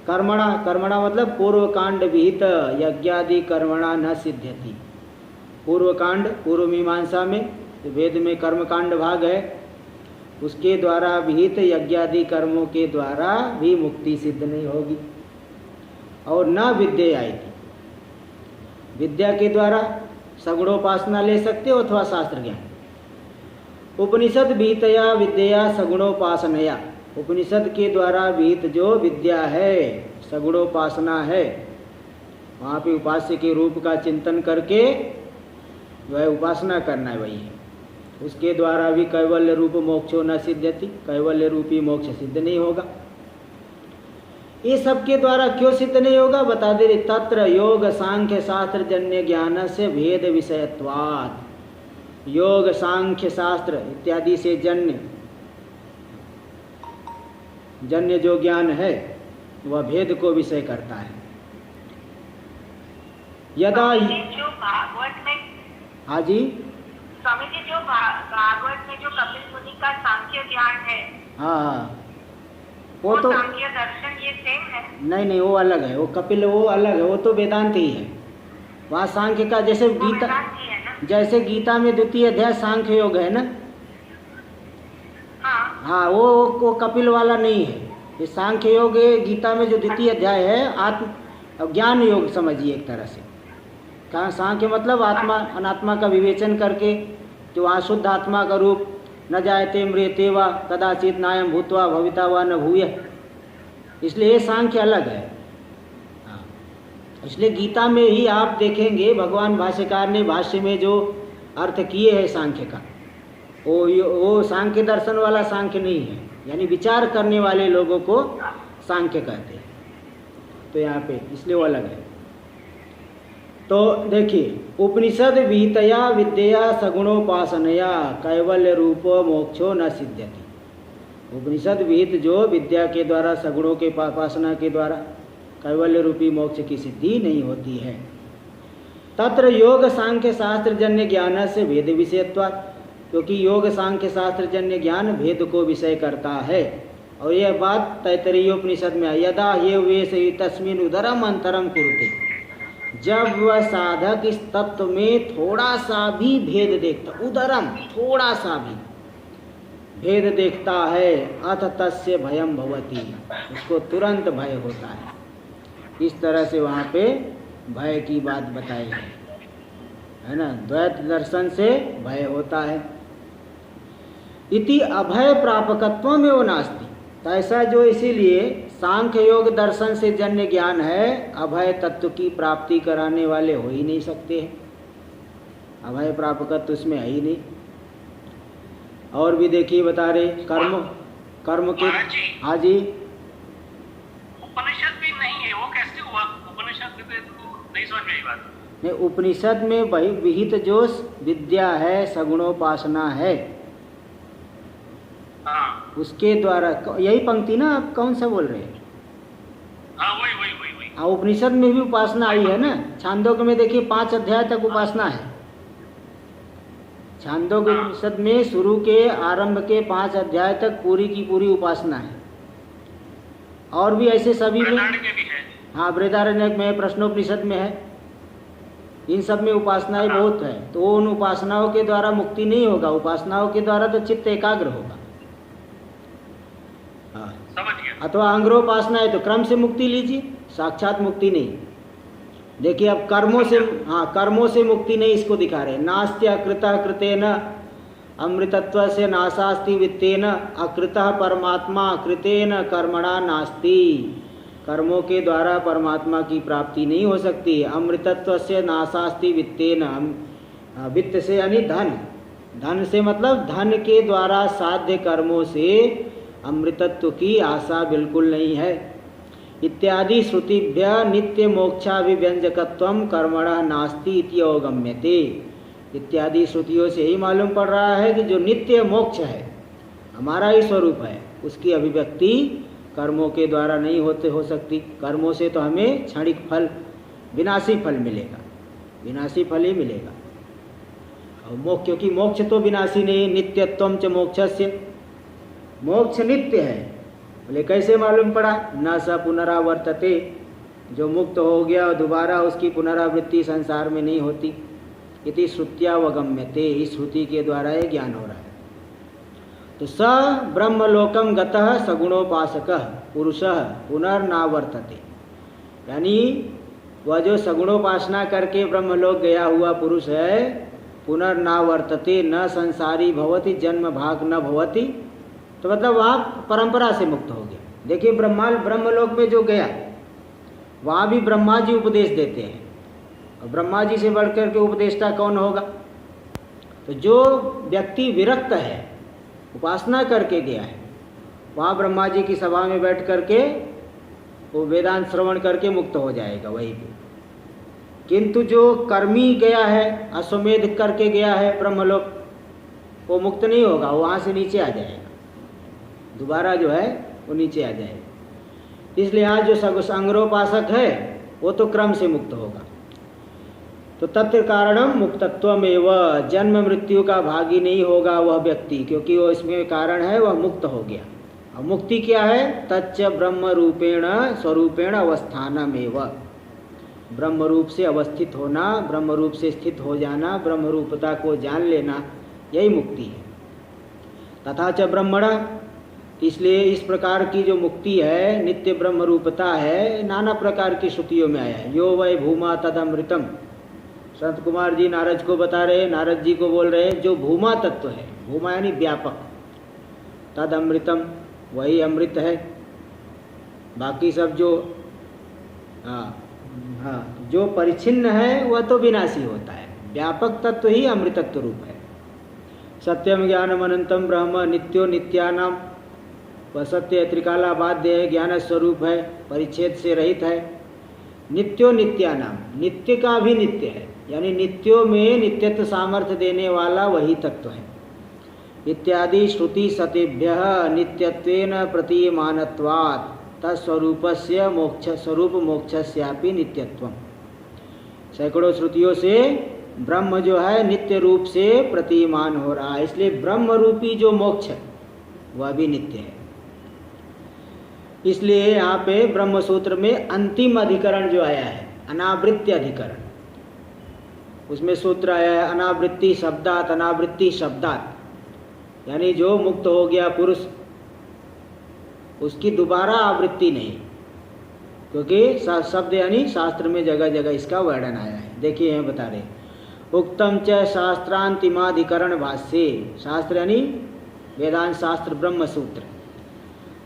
कर्मणा मतलब पूर्व कांड विहित यज्ञादि कर्मणा न सिद्ध्यति। पूर्व कांड, पूर्व मीमांसा में, तो वेद में कर्म कांड भाग है, उसके द्वारा विहित यज्ञादि कर्मों के द्वारा भी मुक्ति सिद्ध नहीं होगी। और न विद्यायति, विद्या के द्वारा सगुणोपासना ले सकते हो अथवा शास्त्र ज्ञान। उपनिषद विहितया विद्या सगुणोपासनया, उपनिषद के द्वारा विहित जो विद्या है, सगुणोपासना है, वहाँ पे उपास्य के रूप का चिंतन करके वह उपासना करना है, वही है। उसके द्वारा भी कैवल्य रूप मोक्षो न सिद्ध्यति, कैवल्य रूपी मोक्ष सिद्ध नहीं होगा। ये सबके द्वारा क्यों सिद्ध नहीं होगा बता दे रहे, तत्र योग सांख्य शास्त्र जन्य ज्ञान से भेद विषयत्वात्, योग सांख्य शास्त्र इत्यादि से जन्य जो ज्ञान है वह भेद को विषय करता है। यदा जो भागवत में, हाँ जी स्वामी जी, जो भागवत में जो कपिल मुनि का सांख्य ज्ञान है, हाँ वो तो सांख्य दर्शन ये सेम है? नहीं, वो अलग है, वो कपिल वो अलग है, वो तो वेदांत ही है। वहाँ सांख्य का जैसे गीता, जैसे गीता में द्वितीय अध्याय सांख्य योग है ना, हाँ वो कपिल वाला नहीं है। ये सांख्य योग है, गीता में जो द्वितीय अध्याय है आत्म ज्ञान योग समझिए एक तरह से। कहाँ सांख्य मतलब आत्मा अनात्मा का विवेचन करके, जो वहाँ शुद्ध आत्मा का रूप, न जायते म्रियते वा कदाचित नायम भूत्वा भविता वा न भूय, इसलिए ये सांख्य अलग है। हाँ, इसलिए गीता में ही आप देखेंगे भगवान भाष्यकार ने भाष्य में जो अर्थ किए हैं सांख्य का, वो सांख्य दर्शन वाला सांख्य नहीं है, यानी विचार करने वाले लोगों को सांख्य कहते हैं। तो यहाँ पे इसलिए वो अलग है। तो देखिए, उपनिषद विहितया विद्या सगुणोपासनया कैवल्य रूपो मोक्षो न सिद्ध्यति। उपनिषद विहित जो विद्या के द्वारा, सगुणों के उपासना के द्वारा कैवल्य रूपी मोक्ष की सिद्धि नहीं होती है। तत्र योग सांख्य शास्त्र जन्य ज्ञान से भेद विषयत्वात्, क्योंकि योग सांख्य शास्त्र जन्य ज्ञान भेद को विषय करता है। और यह बात तैतरीयोपनिषद में है, यदा ये वे तस्मिन् उदरम अंतरम कुरुते, जब वह साधक इस तत्व में थोड़ा सा भी भेद देखता, उदरम थोड़ा सा भी भेद देखता है, अथ तस्य भयम भवति, उसको तुरंत भय होता है। इस तरह से वहाँ पे भय की बात बताई है ना, द्वैत दर्शन से भय होता है। इति अभय प्रापकत्व में वो नास्ति, तो ऐसा जो इसीलिए सांख्य योग दर्शन से जन्य ज्ञान है, अभय तत्व की प्राप्ति कराने वाले हो ही नहीं सकते हैं। अभय प्रापकत्व उसमें है ही नहीं। और भी देखिए बता रहे कर्म के, हाँ जी, उपनिषद भी नहीं है, वो कैसे हुआ? उपनिषद में नहीं समझ में आई बात। नहीं, उपनिषद में वही विहित जो विद्या है, सगुणोपासना है, हाँ, उसके द्वारा, यही पंक्ति ना आप कौन सा बोल रहे हैं? हाँ वही। हाँ, उपनिषद में भी उपासना आई है ना। छांदोग्य में देखिए 5 अध्याय तक उपासना है। छांदोग्य उपनिषद में शुरू के आरंभ के 5 अध्याय तक पूरी की पूरी उपासना है। और भी ऐसे सभी में, हाँ, बृहदारण्यक में, प्रश्नोपनिषद में है, इन सब में उपासनाएं बहुत है। तो उन उपासनाओं के द्वारा मुक्ति नहीं होगा, उपासनाओं के द्वारा तो चित्त एकाग्र होगा। हाँ, समझ गया। अथवा अंग्रोपासना है तो क्रम से मुक्ति लीजिए, साक्षात मुक्ति नहीं। देखिए अब कर्मों से, हाँ, कर्मों से मुक्ति नहीं, इसको दिखा रहे। नास्त्य अकृतः कृतेन अमृतत्व से नाशास्ति वित्तेन, अकृतः परमात्मा कृतेन कर्मणा नास्ति। कर्मों के द्वारा परमात्मा की प्राप्ति नहीं हो सकती। अमृतत्व से नाशास्ति वित्तेन, वित्त से यानी धन, धन से मतलब धन के द्वारा साध्य कर्मों से अमृतत्व की आशा बिल्कुल नहीं है। इत्यादि श्रुतिभ्य नित्य मोक्षाभिव्यंजकत्वं कर्मणः नास्ति इति अवगम्यते। इत्यादि श्रुतियों से ही मालूम पड़ रहा है कि जो नित्य मोक्ष है, हमारा ही स्वरूप है, उसकी अभिव्यक्ति कर्मों के द्वारा नहीं हो सकती। कर्मों से तो हमें क्षणिक फल, विनाशी फल मिलेगा, विनाशी फल ही मिलेगा। और मोक्ष, क्योंकि मोक्ष तो विनाशी नहीं, नित्यत्वम च मोक्षस्य, मोक्ष नित्य है। बोले कैसे मालूम पड़ा? न स पुनरावर्तते, जो मुक्त हो गया दोबारा उसकी पुनरावृत्ति संसार में नहीं होती। इति श्रुत्यावगम्यते, इस श्रुति के द्वारा ये ज्ञान हो रहा है। तो स ब्रह्मलोकम गतः सगुणोपासकः पुरुषः पुनर्नावर्तते, यानी वह जो सगुणोपासना करके ब्रह्मलोक गया हुआ पुरुष है, पुनर्नावर्तते न संसारी भवति जन्म भाग न भवति। तो मतलब वहाँ परंपरा से मुक्त हो गया। देखिए ब्रह्मलोक में जो गया वहाँ भी ब्रह्मा जी उपदेश देते हैं, और ब्रह्मा जी से बढ़कर के उपदेष्टा कौन होगा? तो जो व्यक्ति विरक्त है, उपासना करके गया है, वहाँ ब्रह्मा जी की सभा में बैठ करके वो वेदांत श्रवण करके मुक्त हो जाएगा वहीं पे। किंतु जो कर्मी गया है, अश्वमेध करके गया है ब्रह्मलोक, वो मुक्त नहीं होगा, वहाँ से नीचे आ जाएगा, दोबारा जो है वो नीचे आ जाएगा। इसलिए आज जो संग्रोपासक है वो तो क्रम से मुक्त होगा। तो तत्र कारणम मुक्तत्वमेव, जन्म मृत्यु का भागी नहीं होगा वह व्यक्ति, क्योंकि वो इसमें कारण है, वह मुक्त हो गया। और मुक्ति क्या है? तच्च ब्रह्म रूपेण स्वरूपेण अवस्थानमेव, ब्रह्म रूप से अवस्थित होना, ब्रह्म रूप से स्थित हो जाना, ब्रह्म रूपता को जान लेना, यही मुक्ति है। तथा च ब्रह्मण, इसलिए इस प्रकार की जो मुक्ति है, नित्य ब्रह्म रूपता है, नाना प्रकार की श्रुतियों में आया है। यो वै भूमा तदमृतम, संत कुमार जी नारद को बता रहे, नारद जी को बोल रहे, जो भूमा तत्व है, भूमा यानी व्यापक, तद अमृतम, वही अमृत है। बाकी सब जो जो परिच्छिन्न है वह तो विनाशी होता है, व्यापक तत्व ही अमृतत्व रूप है। सत्यम ज्ञानम अनंतम ब्रह्म नित्यो नित्यानाम, वह सत्य त्रिकाला बाध्य है, ज्ञान स्वरूप है, परिच्छेद से रहित है। नित्यो नित्यानाम, नित्य का भी नित्य है, यानी नित्यों में नित्यत्व सामर्थ्य देने वाला वही तत्व है। इत्यादि श्रुति सतेभ्यः नित्यत्वेन प्रतीयमानत्वात् तत्स्वरूपस्य मोक्ष स्वरूप मोक्षस्यापि नित्यत्वम्। सैकड़ों श्रुतियों से ब्रह्म जो है नित्य रूप से प्रतीयमान हो रहा है, इसलिए ब्रह्म रूपी जो मोक्ष है वह भी नित्य है। इसलिए यहाँ पे ब्रह्म सूत्र में अंतिम अधिकरण जो आया है, अनावृत्ति अधिकरण, उसमें सूत्र आया है अनावृत्ति शब्दात, अनावृत्ति शब्दात, यानी जो मुक्त हो गया पुरुष उसकी दोबारा आवृत्ति नहीं, क्योंकि शब्द यानी शास्त्र में जगह जगह इसका वर्णन आया है। देखिए यहाँ बता रहे, उक्तम च शास्त्रांतिमाधिकरण भाष्ये, शास्त्र यानी वेदांत शास्त्र ब्रह्म सूत्र,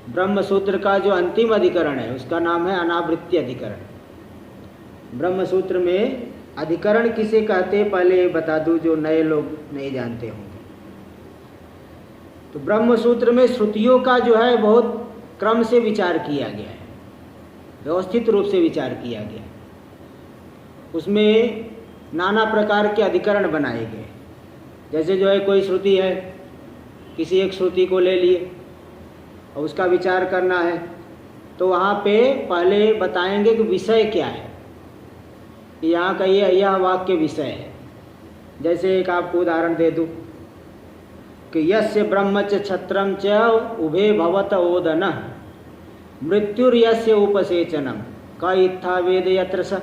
ब्रह्म सूत्र का जो अंतिम अधिकरण है उसका नाम है अनावृत्ति अधिकरण। ब्रह्म सूत्र में अधिकरण किसे कहते पहले बता दूं, जो नए लोग नहीं जानते होंगे। तो ब्रह्म सूत्र में श्रुतियों का जो है बहुत क्रम से विचार किया गया है, व्यवस्थित रूप से विचार किया गया। उसमें नाना प्रकार के अधिकरण बनाए गए। जैसे जो है कोई श्रुति है, किसी एक श्रुति को ले लिए और उसका विचार करना है, तो वहाँ पे पहले बताएंगे कि विषय क्या है, कि यहाँ का यह वाक्य विषय है। जैसे एक आपको उदाहरण दे दूँ कि यस्य ब्रह्म च छत्रम च उभे भवत ओदन मृत्युर्यस्य उपसेचनम क इत्था वेद यत्र स,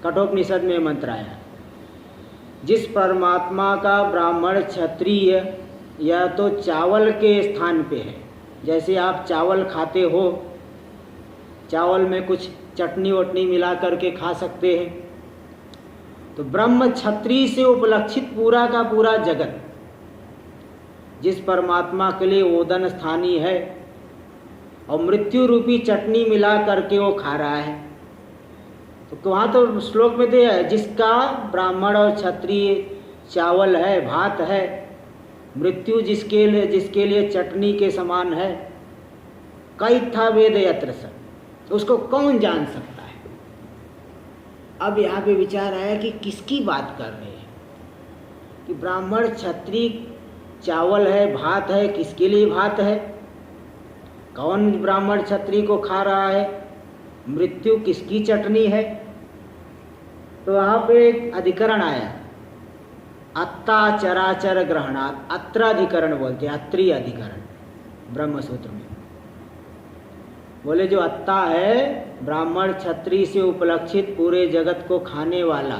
कठोपनिषद में मंत्र आया। जिस परमात्मा का ब्राह्मण क्षत्रिय या तो चावल के स्थान पे है, जैसे आप चावल खाते हो, चावल में कुछ चटनी वटनी मिला करके खा सकते हैं, तो ब्रह्म क्षत्रिय से उपलक्षित पूरा का पूरा जगत जिस परमात्मा के लिए ओदन स्थानीय है और मृत्यु रूपी चटनी मिला करके वो खा रहा है, तो वहाँ तो श्लोक में दिया है जिसका ब्राह्मण और क्षत्रिय चावल है, भात है, मृत्यु जिसके लिए चटनी के समान है, कई था वेद यत्र स, तो उसको कौन जान सकता है। अब यहाँ पे विचार आया कि किसकी बात कर रहे हैं, कि ब्राह्मण क्षत्रिय चावल है, भात है, किसके लिए भात है, कौन ब्राह्मण क्षत्रिय को खा रहा है, मृत्यु किसकी चटनी है। तो वहाँ पे एक अधिकरण आया, अत्ता चराचर ग्रहणात्, अत्र अधिकरण बोलते हैं, अत्रीय अधिकरण ब्रह्म सूत्र में। बोले जो अत्ता है ब्राह्मण क्षत्रिय से उपलक्षित पूरे जगत को खाने वाला,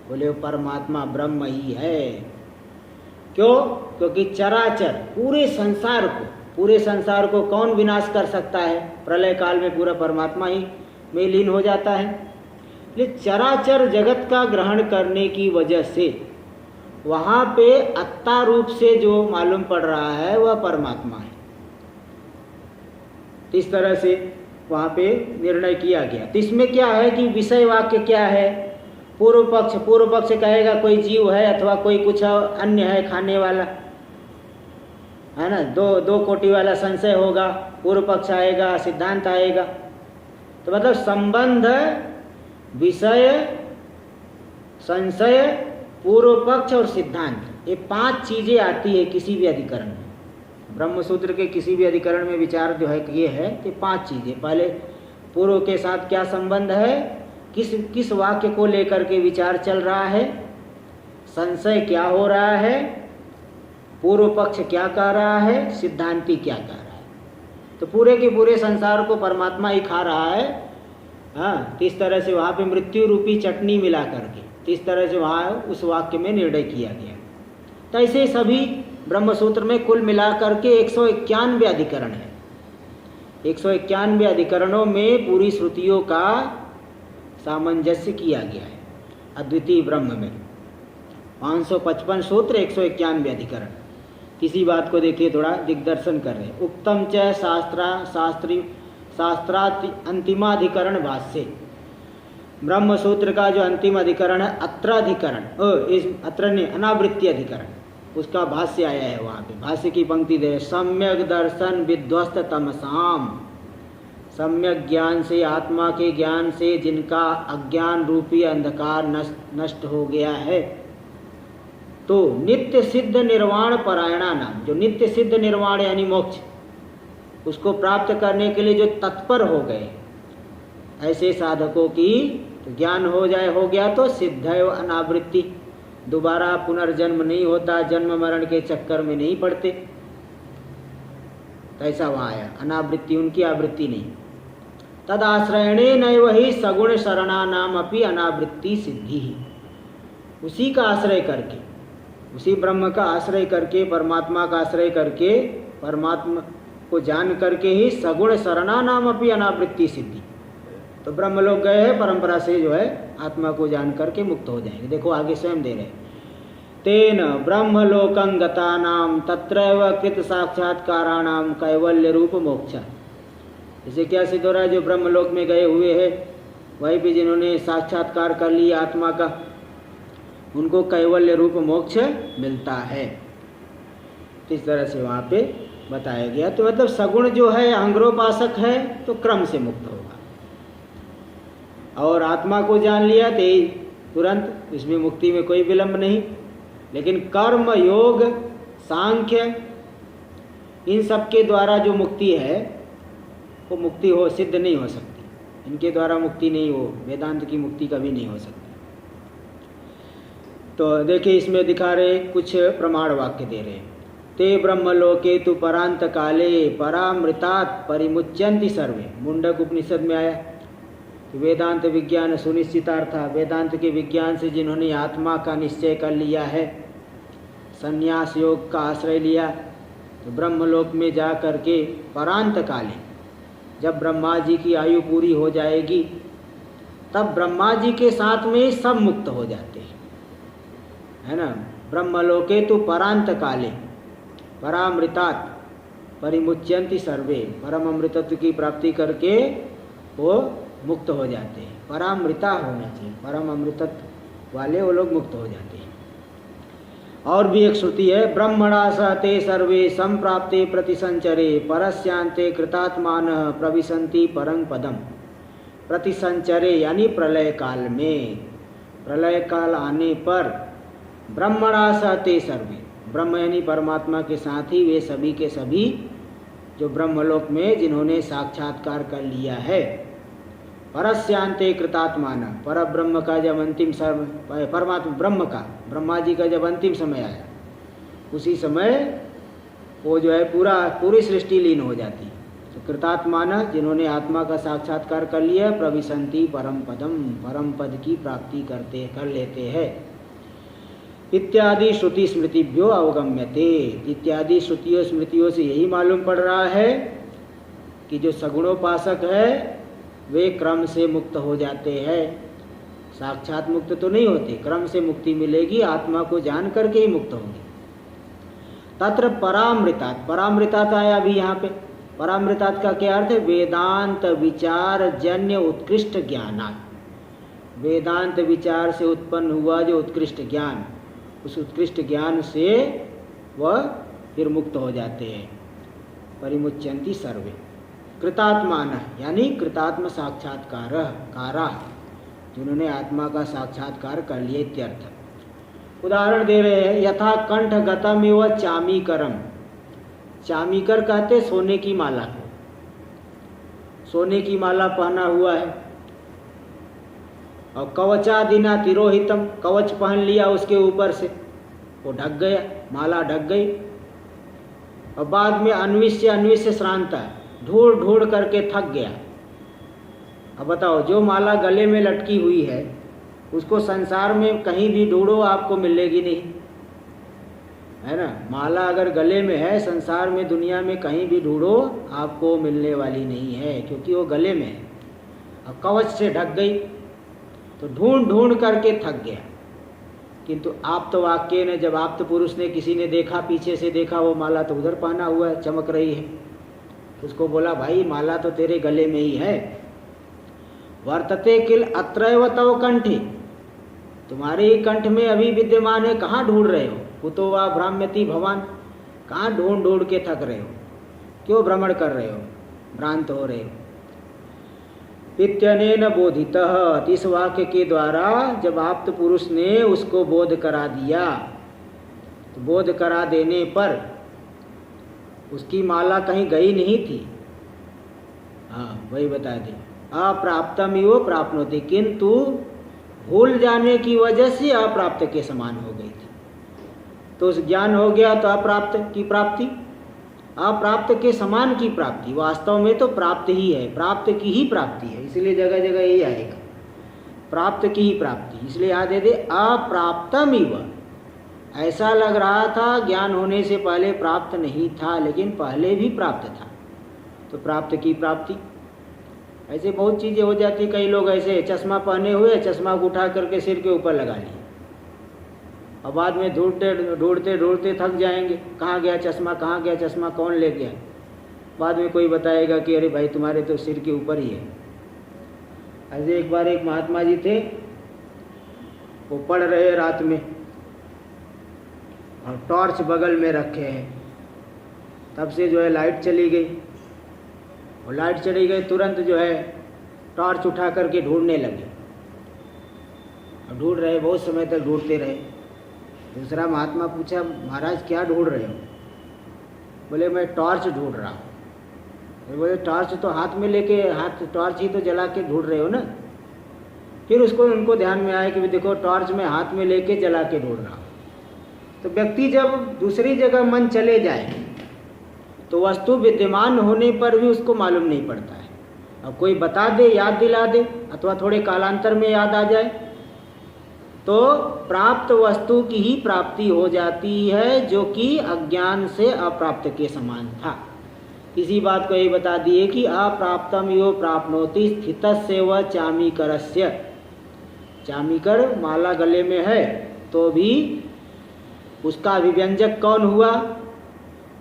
बोले वो परमात्मा ब्रह्म ही है। क्यों? क्योंकि चराचर पूरे संसार को कौन विनाश कर सकता है, प्रलय काल में पूरा परमात्मा ही में लीन हो जाता है। इसलिए चराचर जगत का ग्रहण करने की वजह से वहाँ पे अत्ता रूप से जो मालूम पड़ रहा है वह परमात्मा है। तो इस तरह से वहाँ पे निर्णय किया गया। तो इसमें क्या है कि विषय वाक्य क्या है, पूर्व पक्ष कहेगा कोई जीव है अथवा कोई कुछ अन्य है खाने वाला, है ना, दो कोटि वाला संशय होगा, पूर्व पक्ष आएगा, सिद्धांत आएगा। तो मतलब संबंध, विषय, संशय, पूर्व पक्ष और सिद्धांत, ये 5 चीजें आती है किसी भी अधिकरण में। ब्रह्मसूत्र के किसी भी अधिकरण में विचार जो है ये है कि 5 चीजें। पहले पूर्व के साथ क्या संबंध है, किस वाक्य को लेकर के विचार चल रहा है, संशय क्या हो रहा है, पूर्व पक्ष क्या कह रहा है, सिद्धांती क्या कह रहा है। तो पूरे के पूरे संसार को परमात्मा ही खा रहा है। हाँ, तो इस तरह से वहाँ पे मृत्यु रूपी चटनी मिला करके, तो इस तरह से वहाँ उस वाक्य में निर्णय किया गया। तो ऐसे सभी ब्रह्मसूत्र में कुल मिलाकर के 191 अधिकरण है। 191 अधिकरणों में पूरी श्रुतियों का सामंजस्य किया गया है अद्वितीय ब्रह्म में। 555 सूत्र, 191 अधिकरण। किसी बात को देखिए थोड़ा दिग्दर्शन कर रहे हैं। उक्तम च शास्त्रात् अंतिमाधिकरण भाष्य, ब्रह्म सूत्र का जो अंतिम अधिकरण है अत्राधिकरण, अनावृत्ति अधिकरण, उसका भाष्य आया है। वहाँ पे भाष्य की पंक्ति दे, सम्यक दर्शन विध्वस्त तमसाम, सम्यक ज्ञान से, आत्मा के ज्ञान से जिनका अज्ञान रूपी अंधकार नष्ट हो गया है, तो नित्य सिद्ध निर्वाण परायणा नाम, जो नित्य सिद्ध निर्वाण यानी मोक्ष, उसको प्राप्त करने के लिए जो तत्पर हो गए, ऐसे साधकों की तो ज्ञान हो गया तो सिद्ध है अनावृत्ति, दोबारा पुनर्जन्म नहीं होता, जन्म मरण के चक्कर में नहीं पड़ते। तो ऐसा वहाँ आया, अनावृत्ति, उनकी आवृत्ति नहीं। तद आश्रयणे नैव ही सगुण शरणा नाम अपनी अनावृत्ति सिद्धि ही, उसी का आश्रय करके, उसी ब्रह्म का आश्रय करके, परमात्मा का आश्रय करके, परमात्मा को जान करके ही सगुण शरणा नाम अपनी अनावृत्ति सिद्धि। तो ब्रह्म लोग गए हैं, परंपरा से जो है आत्मा को जान करके मुक्त हो जाएंगे। देखो आगे स्वयं दे रहे, तेन ब्रह्मलोकं गतानाम तत्रैव कृत साक्षात्काराणाम कैवल्य रूप मोक्ष। इसे क्या सिद्ध हो रहा है, जो ब्रह्मलोक में गए हुए हैं वहीं भी जिन्होंने साक्षात्कार कर लिया आत्मा का, उनको कैवल्य रूप मोक्ष मिलता है। इस तरह से वहाँ पे बताया गया। तो मतलब सगुण जो है अहंग्रोपासक है तो क्रम से मुक्त होगा, और आत्मा को जान लिया तो तुरंत, इसमें मुक्ति में कोई विलंब नहीं। लेकिन कर्म, योग, सांख्य, इन सब के द्वारा जो मुक्ति है वो मुक्ति सिद्ध नहीं हो सकती। इनके द्वारा मुक्ति नहीं हो, वेदांत की मुक्ति कभी नहीं हो सकती। तो देखिए इसमें दिखा रहे, कुछ प्रमाण वाक्य दे रहे हैं। ते ब्रह्मलोके तु परांत काले परामृतात् परिमुच्यन्ति सर्वे, मुंडक उपनिषद में आया। कि वेदांत विज्ञान सुनिश्चितार्था, वेदांत के विज्ञान से जिन्होंने आत्मा का निश्चय कर लिया है, संन्यास योग का आश्रय लिया, तो ब्रह्मलोक में जा कर के परांत काले जब ब्रह्मा जी की आयु पूरी हो जाएगी, तब ब्रह्मा जी के साथ में ही सब मुक्त हो जाते हैं, है ना। ब्रह्मलोके तो परांत काले परामृतात् परिमुच्यन्ति सर्वे, परम अमृतत्व की प्राप्ति करके वो मुक्त हो जाते हैं। परामृता होना चाहिए, परम अमृतत्व वाले वो लोग मुक्त हो जाते हैं। और भी एक श्रुति है, ब्रह्मणा स ते सर्वे संप्राप्ते प्रतिसंचरे परस्यांते कृतात्मान प्रविशन्ति परं पदम। प्रतिसंचरे यानी प्रलय काल में, प्रलय काल आने पर ब्रह्मणा स ते सर्वे, ब्रह्म यानी परमात्मा के साथ ही वे सभी के सभी जो ब्रह्मलोक में जिन्होंने साक्षात्कार कर लिया है, परस्यांते कृतात्मान, पर ब्रह्म का जब अंतिम समय, परमात्मा ब्रह्म का, ब्रह्मा जी का जब अंतिम समय आया, उसी समय वो जो है पूरी सृष्टि लीन हो जाती है। तो कृतात्मान जिन्होंने आत्मा का साक्षात्कार कर लिया, प्रविशन्ति परम पदम, परम पद की प्राप्ति कर लेते हैं। इत्यादि श्रुति स्मृतिभ्यो अवगम्यते, इत्यादि श्रुतियों स्मृतियों से यही मालूम पड़ रहा है कि जो सगुणोपासक है वे क्रम से मुक्त हो जाते हैं। साक्षात मुक्त तो नहीं होते, क्रम से मुक्ति मिलेगी, आत्मा को जान करके ही मुक्त होंगे। तत्र परामृतात्, परामृतात् आया अभी यहाँ पे, परामृतात् का क्या अर्थ है? वेदांत विचार जन्य उत्कृष्ट ज्ञानात्, वेदांत विचार से उत्पन्न हुआ जो उत्कृष्ट ज्ञान, उस उत्कृष्ट ज्ञान से वह फिर मुक्त हो जाते हैं। परिमुच्यन्ति सर्वे, कृतात्मान यानी कृतात्म साक्षात्कार कारा, जिन्होंने आत्मा का साक्षात्कार कर लिए इत्यर्थ। उदाहरण दे रहे हैं, यथा कंठ गतम एवं चामीकरम, चामीकर कहते सोने की माला को, सोने की माला पहना हुआ है, और कवचादिना तिरोहितम, कवच पहन लिया उसके ऊपर से, वो ढक गया, माला ढक गई। और बाद में अन्विष्य श्रांता, ढूंढ ढूंढ करके थक गया। अब बताओ, जो माला गले में लटकी हुई है उसको संसार में कहीं भी ढूंढो आपको मिलेगी नहीं, है ना। माला अगर गले में है, संसार में दुनिया में कहीं भी ढूंढो आपको मिलने वाली नहीं है, क्योंकि वो गले में है। अब कवच से ढक गई तो ढूंढ ढूंढ करके थक गया। किंतु आप्त वाक्य ने, जब आप्त पुरुष ने, किसी ने देखा, पीछे से देखा, वो माला तो उधर पहना हुआ है, चमक रही है, उसको बोला भाई माला तो तेरे गले में ही है। वर्तते किल अत्रैव तव कंठे, तुम्हारे ही कंठ में अभी विद्यमान है, कहाँ ढूंढ रहे हो? कुतो वा भ्राम्यति भवान, कहाँ ढूंढ ढूंढ के थक रहे हो, क्यों भ्रमण कर रहे हो, भ्रांत हो रहे हो। इत्यनेन बोधितः, इस वाक्य के द्वारा जब आप्त पुरुष ने उसको बोध करा दिया, तो बोध करा देने पर उसकी माला कहीं गई नहीं थी। हाँ, वही बता दें, अप्राप्तमिव प्राप्नोति, किंतु भूल जाने की वजह से अप्राप्त के समान हो गई थी। तो उस ज्ञान हो गया तो अप्राप्त की प्राप्ति, अप्राप्त के समान की प्राप्ति, वास्तव में तो प्राप्त ही है, प्राप्त की ही प्राप्ति है, इसलिए जगह जगह यही आएगा, प्राप्त की ही प्राप्ति। इसलिए याद दे अप्राप्तमिव, ऐसा लग रहा था ज्ञान होने से पहले प्राप्त नहीं था, लेकिन पहले भी प्राप्त था, तो प्राप्त की प्राप्ति। ऐसे बहुत चीज़ें हो जाती, कई लोग ऐसे चश्मा पहने हुए, चश्मा को उठा करके सिर के ऊपर लगा लिए, और बाद में ढूंढते ढूंढते ढूंढते थक जाएंगे, कहाँ गया चश्मा, कहाँ गया चश्मा, कौन ले गया। बाद में कोई बताएगा कि अरे भाई तुम्हारे तो सिर के ऊपर ही है। ऐसे एक बार एक महात्मा जी थे, वो पढ़ रहे रात में, और टॉर्च बगल में रखे हैं, तब से जो है लाइट चली गई, और लाइट चली गई तुरंत जो है टॉर्च उठा करके ढूंढने लगे, और ढूंढ रहे, बहुत समय तक ढूंढते रहे। दूसरा महात्मा पूछा, महाराज क्या ढूंढ रहे हो? बोले मैं टॉर्च ढूंढ रहा हूँ। बोले टॉर्च तो हाथ में लेके, हाथ टॉर्च ही तो जला के ढूंढ रहे हो ना। फिर उनको ध्यान में आया कि देखो टॉर्च में हाथ में लेके जला के ढूंढ रहा हूँ। तो व्यक्ति जब दूसरी जगह मन चले जाए तो वस्तु विद्यमान होने पर भी उसको मालूम नहीं पड़ता है। अब कोई बता दे, याद दिला दे, अथवा थोड़े कालांतर में याद आ जाए, तो प्राप्त वस्तु की ही प्राप्ति हो जाती है, जो कि अज्ञान से अप्राप्त के समान था। इसी बात को यही बता दिए कि अप्राप्तम यो प्राप्नोति स्थितस्य व चामीकरस्य। चामीकर माला गले में है तो भी उसका अभिव्यंजक कौन हुआ?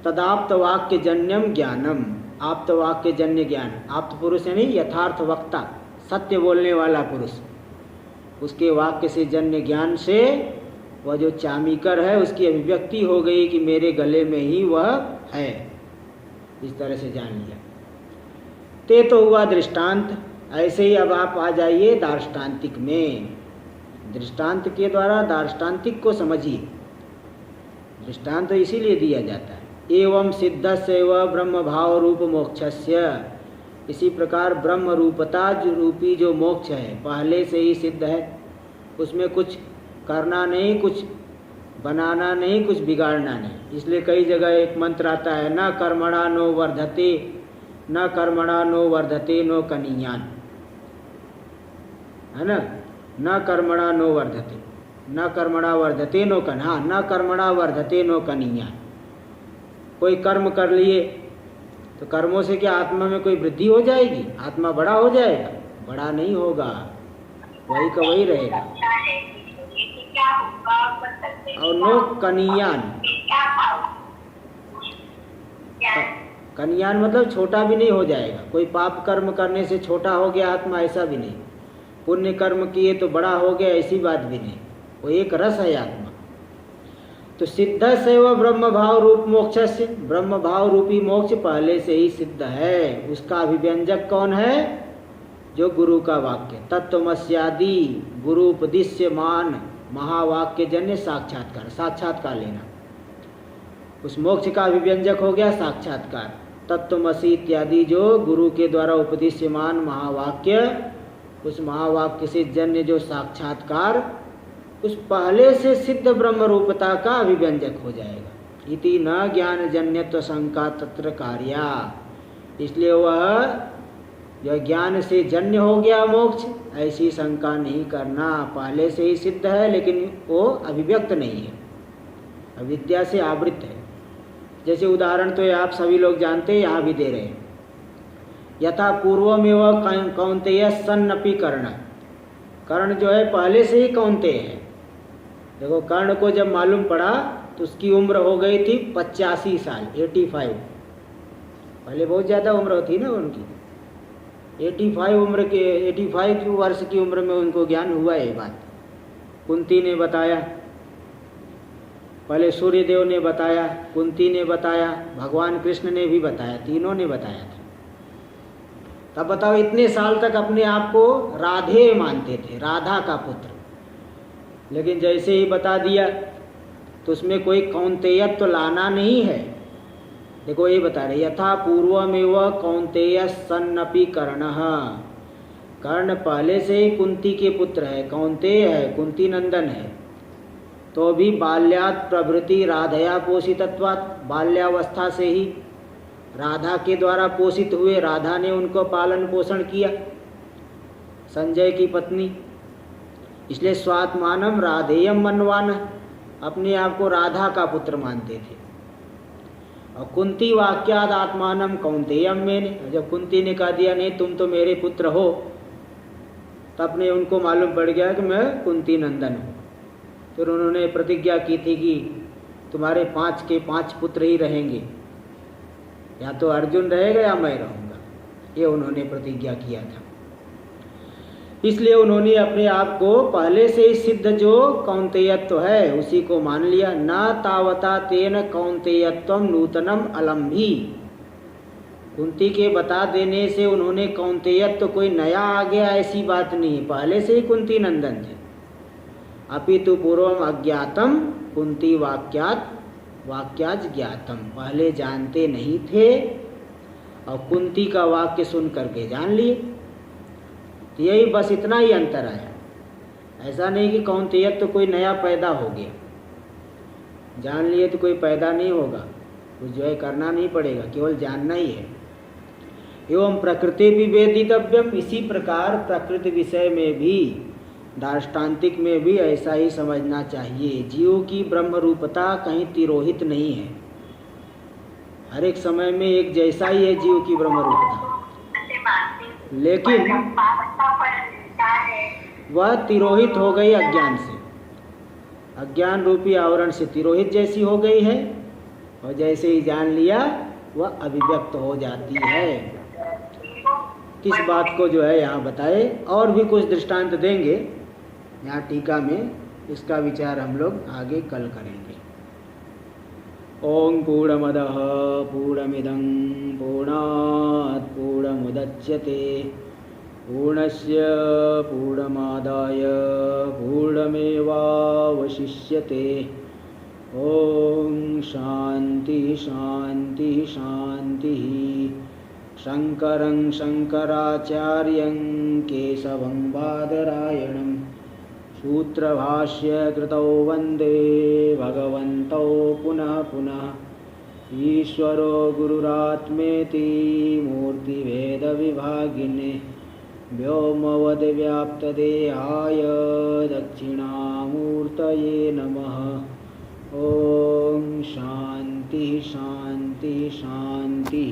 तदाप्त वाक्य जन्यम ज्ञानम। आप्त वाक्य जन्य ज्ञान, आप्त पुरुष यानी यथार्थ वक्ता, सत्य बोलने वाला पुरुष, उसके वाक्य से जन्य ज्ञान से वह जो चामीकर है उसकी अभिव्यक्ति हो गई कि मेरे गले में ही वह है। इस तरह से जान लिया। ते तो हुआ दृष्टांत। ऐसे ही अब आप आ जाइए दार्ष्टान्तिक में। दृष्टांत के द्वारा दार्ष्टान्तिक को समझिए। दृष्टांत इसीलिए दिया जाता है। एवं सिद्धस्य व ब्रह्म भाव रूप मोक्षस्य। इसी प्रकार ब्रह्म रूपता जो रूपी जो मोक्ष है पहले से ही सिद्ध है, उसमें कुछ करना नहीं, कुछ बनाना नहीं, कुछ बिगाड़ना नहीं। इसलिए कई जगह एक मंत्र आता है, न कर्मणा नो वर्धते, न कर्मणा नो वर्धते नो कनीयान, है ना। न कर्मणा नो वर्धते, न कर्मणा वर्धते नो कन, हाँ, न कर्मणा वर्धते नो कनीयान। कोई कर्म कर लिए तो कर्मों से क्या आत्मा में कोई वृद्धि हो जाएगी? आत्मा बड़ा हो जाएगा? बड़ा नहीं होगा, वही का वही रहेगा। और नो कनियान, कनियान मतलब छोटा भी नहीं हो जाएगा। कोई पाप कर्म करने से छोटा हो गया आत्मा, ऐसा भी नहीं। पुण्य कर्म किए तो बड़ा हो गया, ऐसी बात भी नहीं। वो एक रस है आत्मा। तो सिद्ध से व ब्रह्म भाव रूप मोक्ष से, ब्रह्म भाव रूपी मोक्ष पहले से ही सिद्ध है। उसका अभिव्यंजक कौन है? जो गुरु का वाक्य तत्वमस्यादि गुरु उपदिश्यमान महावाक्य जन्य साक्षात्कार, साक्षात्कार लेना। उस मोक्ष का अभिव्यंजक हो गया साक्षात्कार। तत्वमसि इत्यादि जो गुरु के द्वारा उपदिश्यमान महावाक्य, उस महावाक्य से जन्य जो साक्षात्कार, उस पहले से सिद्ध ब्रह्म रूपता का अभिव्यंजक हो जाएगा। इति न ज्ञान जन्यत्व शंका तत्र कार्या। इसलिए वह जो ज्ञान से जन्य हो गया मोक्ष, ऐसी शंका नहीं करना। पहले से ही सिद्ध है लेकिन वो अभिव्यक्त नहीं है, अविद्या से आवृत है। जैसे उदाहरण तो आप सभी लोग जानते हैं, यहाँ भी दे रहे हैं। यथा पूर्वमेव कौन्तेय सन्नपि कर्ण। कर्ण जो है पहले से ही कौन्तेय है। देखो, कर्ण को जब मालूम पड़ा तो उसकी उम्र हो गई थी 85 साल, 85। पहले बहुत ज़्यादा उम्र होती ना उनकी। 85 वर्ष की उम्र में उनको ज्ञान हुआ है। बात कुंती ने बताया, पहले सूर्यदेव ने बताया, कुंती ने बताया, भगवान कृष्ण ने भी बताया, तीनों ने बताया था। तब बताओ, इतने साल तक अपने आप को राधे मानते थे, राधा का पुत्र। लेकिन जैसे ही बता दिया तो उसमें कोई कौन्तेयत्व तो लाना नहीं है। देखो ये बता रहे, यथा पूर्वमेव कौन्तेय सन्नपि कर्णः। कर्ण पहले से ही कुंती के पुत्र है, कौन्तेय है, कुंती नंदन है। तो भी बाल्यात् प्रभृति राधया पोषितत्वात्, बाल्यावस्था से ही राधा के द्वारा पोषित हुए, राधा ने उनको पालन पोषण किया, संजय की पत्नी। इसलिए स्वात्मानम राधेयम मनवान, अपने आप को राधा का पुत्र मानते थे। और कुंती वाक्याद आत्मानम कौन्तेयम मैंने, जब कुंती ने कह दिया नहीं तुम तो मेरे पुत्र हो, तब ने उनको मालूम पड़ गया कि मैं कुंती नंदन हूँ। फिर उन्होंने प्रतिज्ञा की थी कि तुम्हारे 5 के 5 पुत्र ही रहेंगे, या तो अर्जुन रहेगा या मैं रहूँगा। ये उन्होंने प्रतिज्ञा किया था। इसलिए उन्होंने अपने आप को पहले से ही सिद्ध जो कौन्तेयत्व है उसी को मान लिया। न तावता तेन कौन्तेयत्वम नूतनम अलम्भी। कुंती के बता देने से उन्होंने कौन्तेयत्व कोई नया आ गया, ऐसी बात नहीं, पहले से ही कुंती नंदन थे। अपितु पूर्वम अज्ञातम कुंती वाक्याज ज्ञातम, पहले जानते नहीं थे और कुंती का वाक्य सुन करके जान लिए। यही बस इतना ही अंतर आया। ऐसा नहीं कि कौन्तेयत्व तो कोई नया पैदा हो गया, जान लिए तो कोई पैदा नहीं होगा, कुछ जो है करना नहीं पड़ेगा, केवल जानना ही है। एवं प्रकृति विवेदितव्यम, इसी प्रकार प्रकृति विषय में भी दार्ष्टान्तिक में भी ऐसा ही समझना चाहिए। जीव की ब्रह्म रूपता कहीं तिरोहित नहीं है, हर एक समय में एक जैसा ही है जीव की ब्रह्म रूपता, लेकिन वह तिरोहित हो गई अज्ञान से, अज्ञान रूपी आवरण से तिरोहित जैसी हो गई है, और जैसे ही जान लिया वह अभिव्यक्त हो जाती है। किस बात को जो है यहाँ बताए, और भी कुछ दृष्टांत देंगे यहाँ टीका में, इसका विचार हम लोग आगे कल करेंगे। ओम पूर्णमदः पूर्णमिदं पूर्णात् पूर्णमुदच्यते पूर्णस्य पूर्णमादाय पूर्णमेवावशिष्यते। ओम शांति शांति शांति। शंकरं शंकराचार्यं केशवं बादरायणं सूत्रभाष्य कृतौ वंदे भगवन्तौ पुनः पुनः। ईश्वरो गुरुरात्मेति मूर्तिभेदविभागिने व्योमवद्व्याप्तदेहाय दक्षिणामूर्तये नमः। ओम शांति शांति शांति।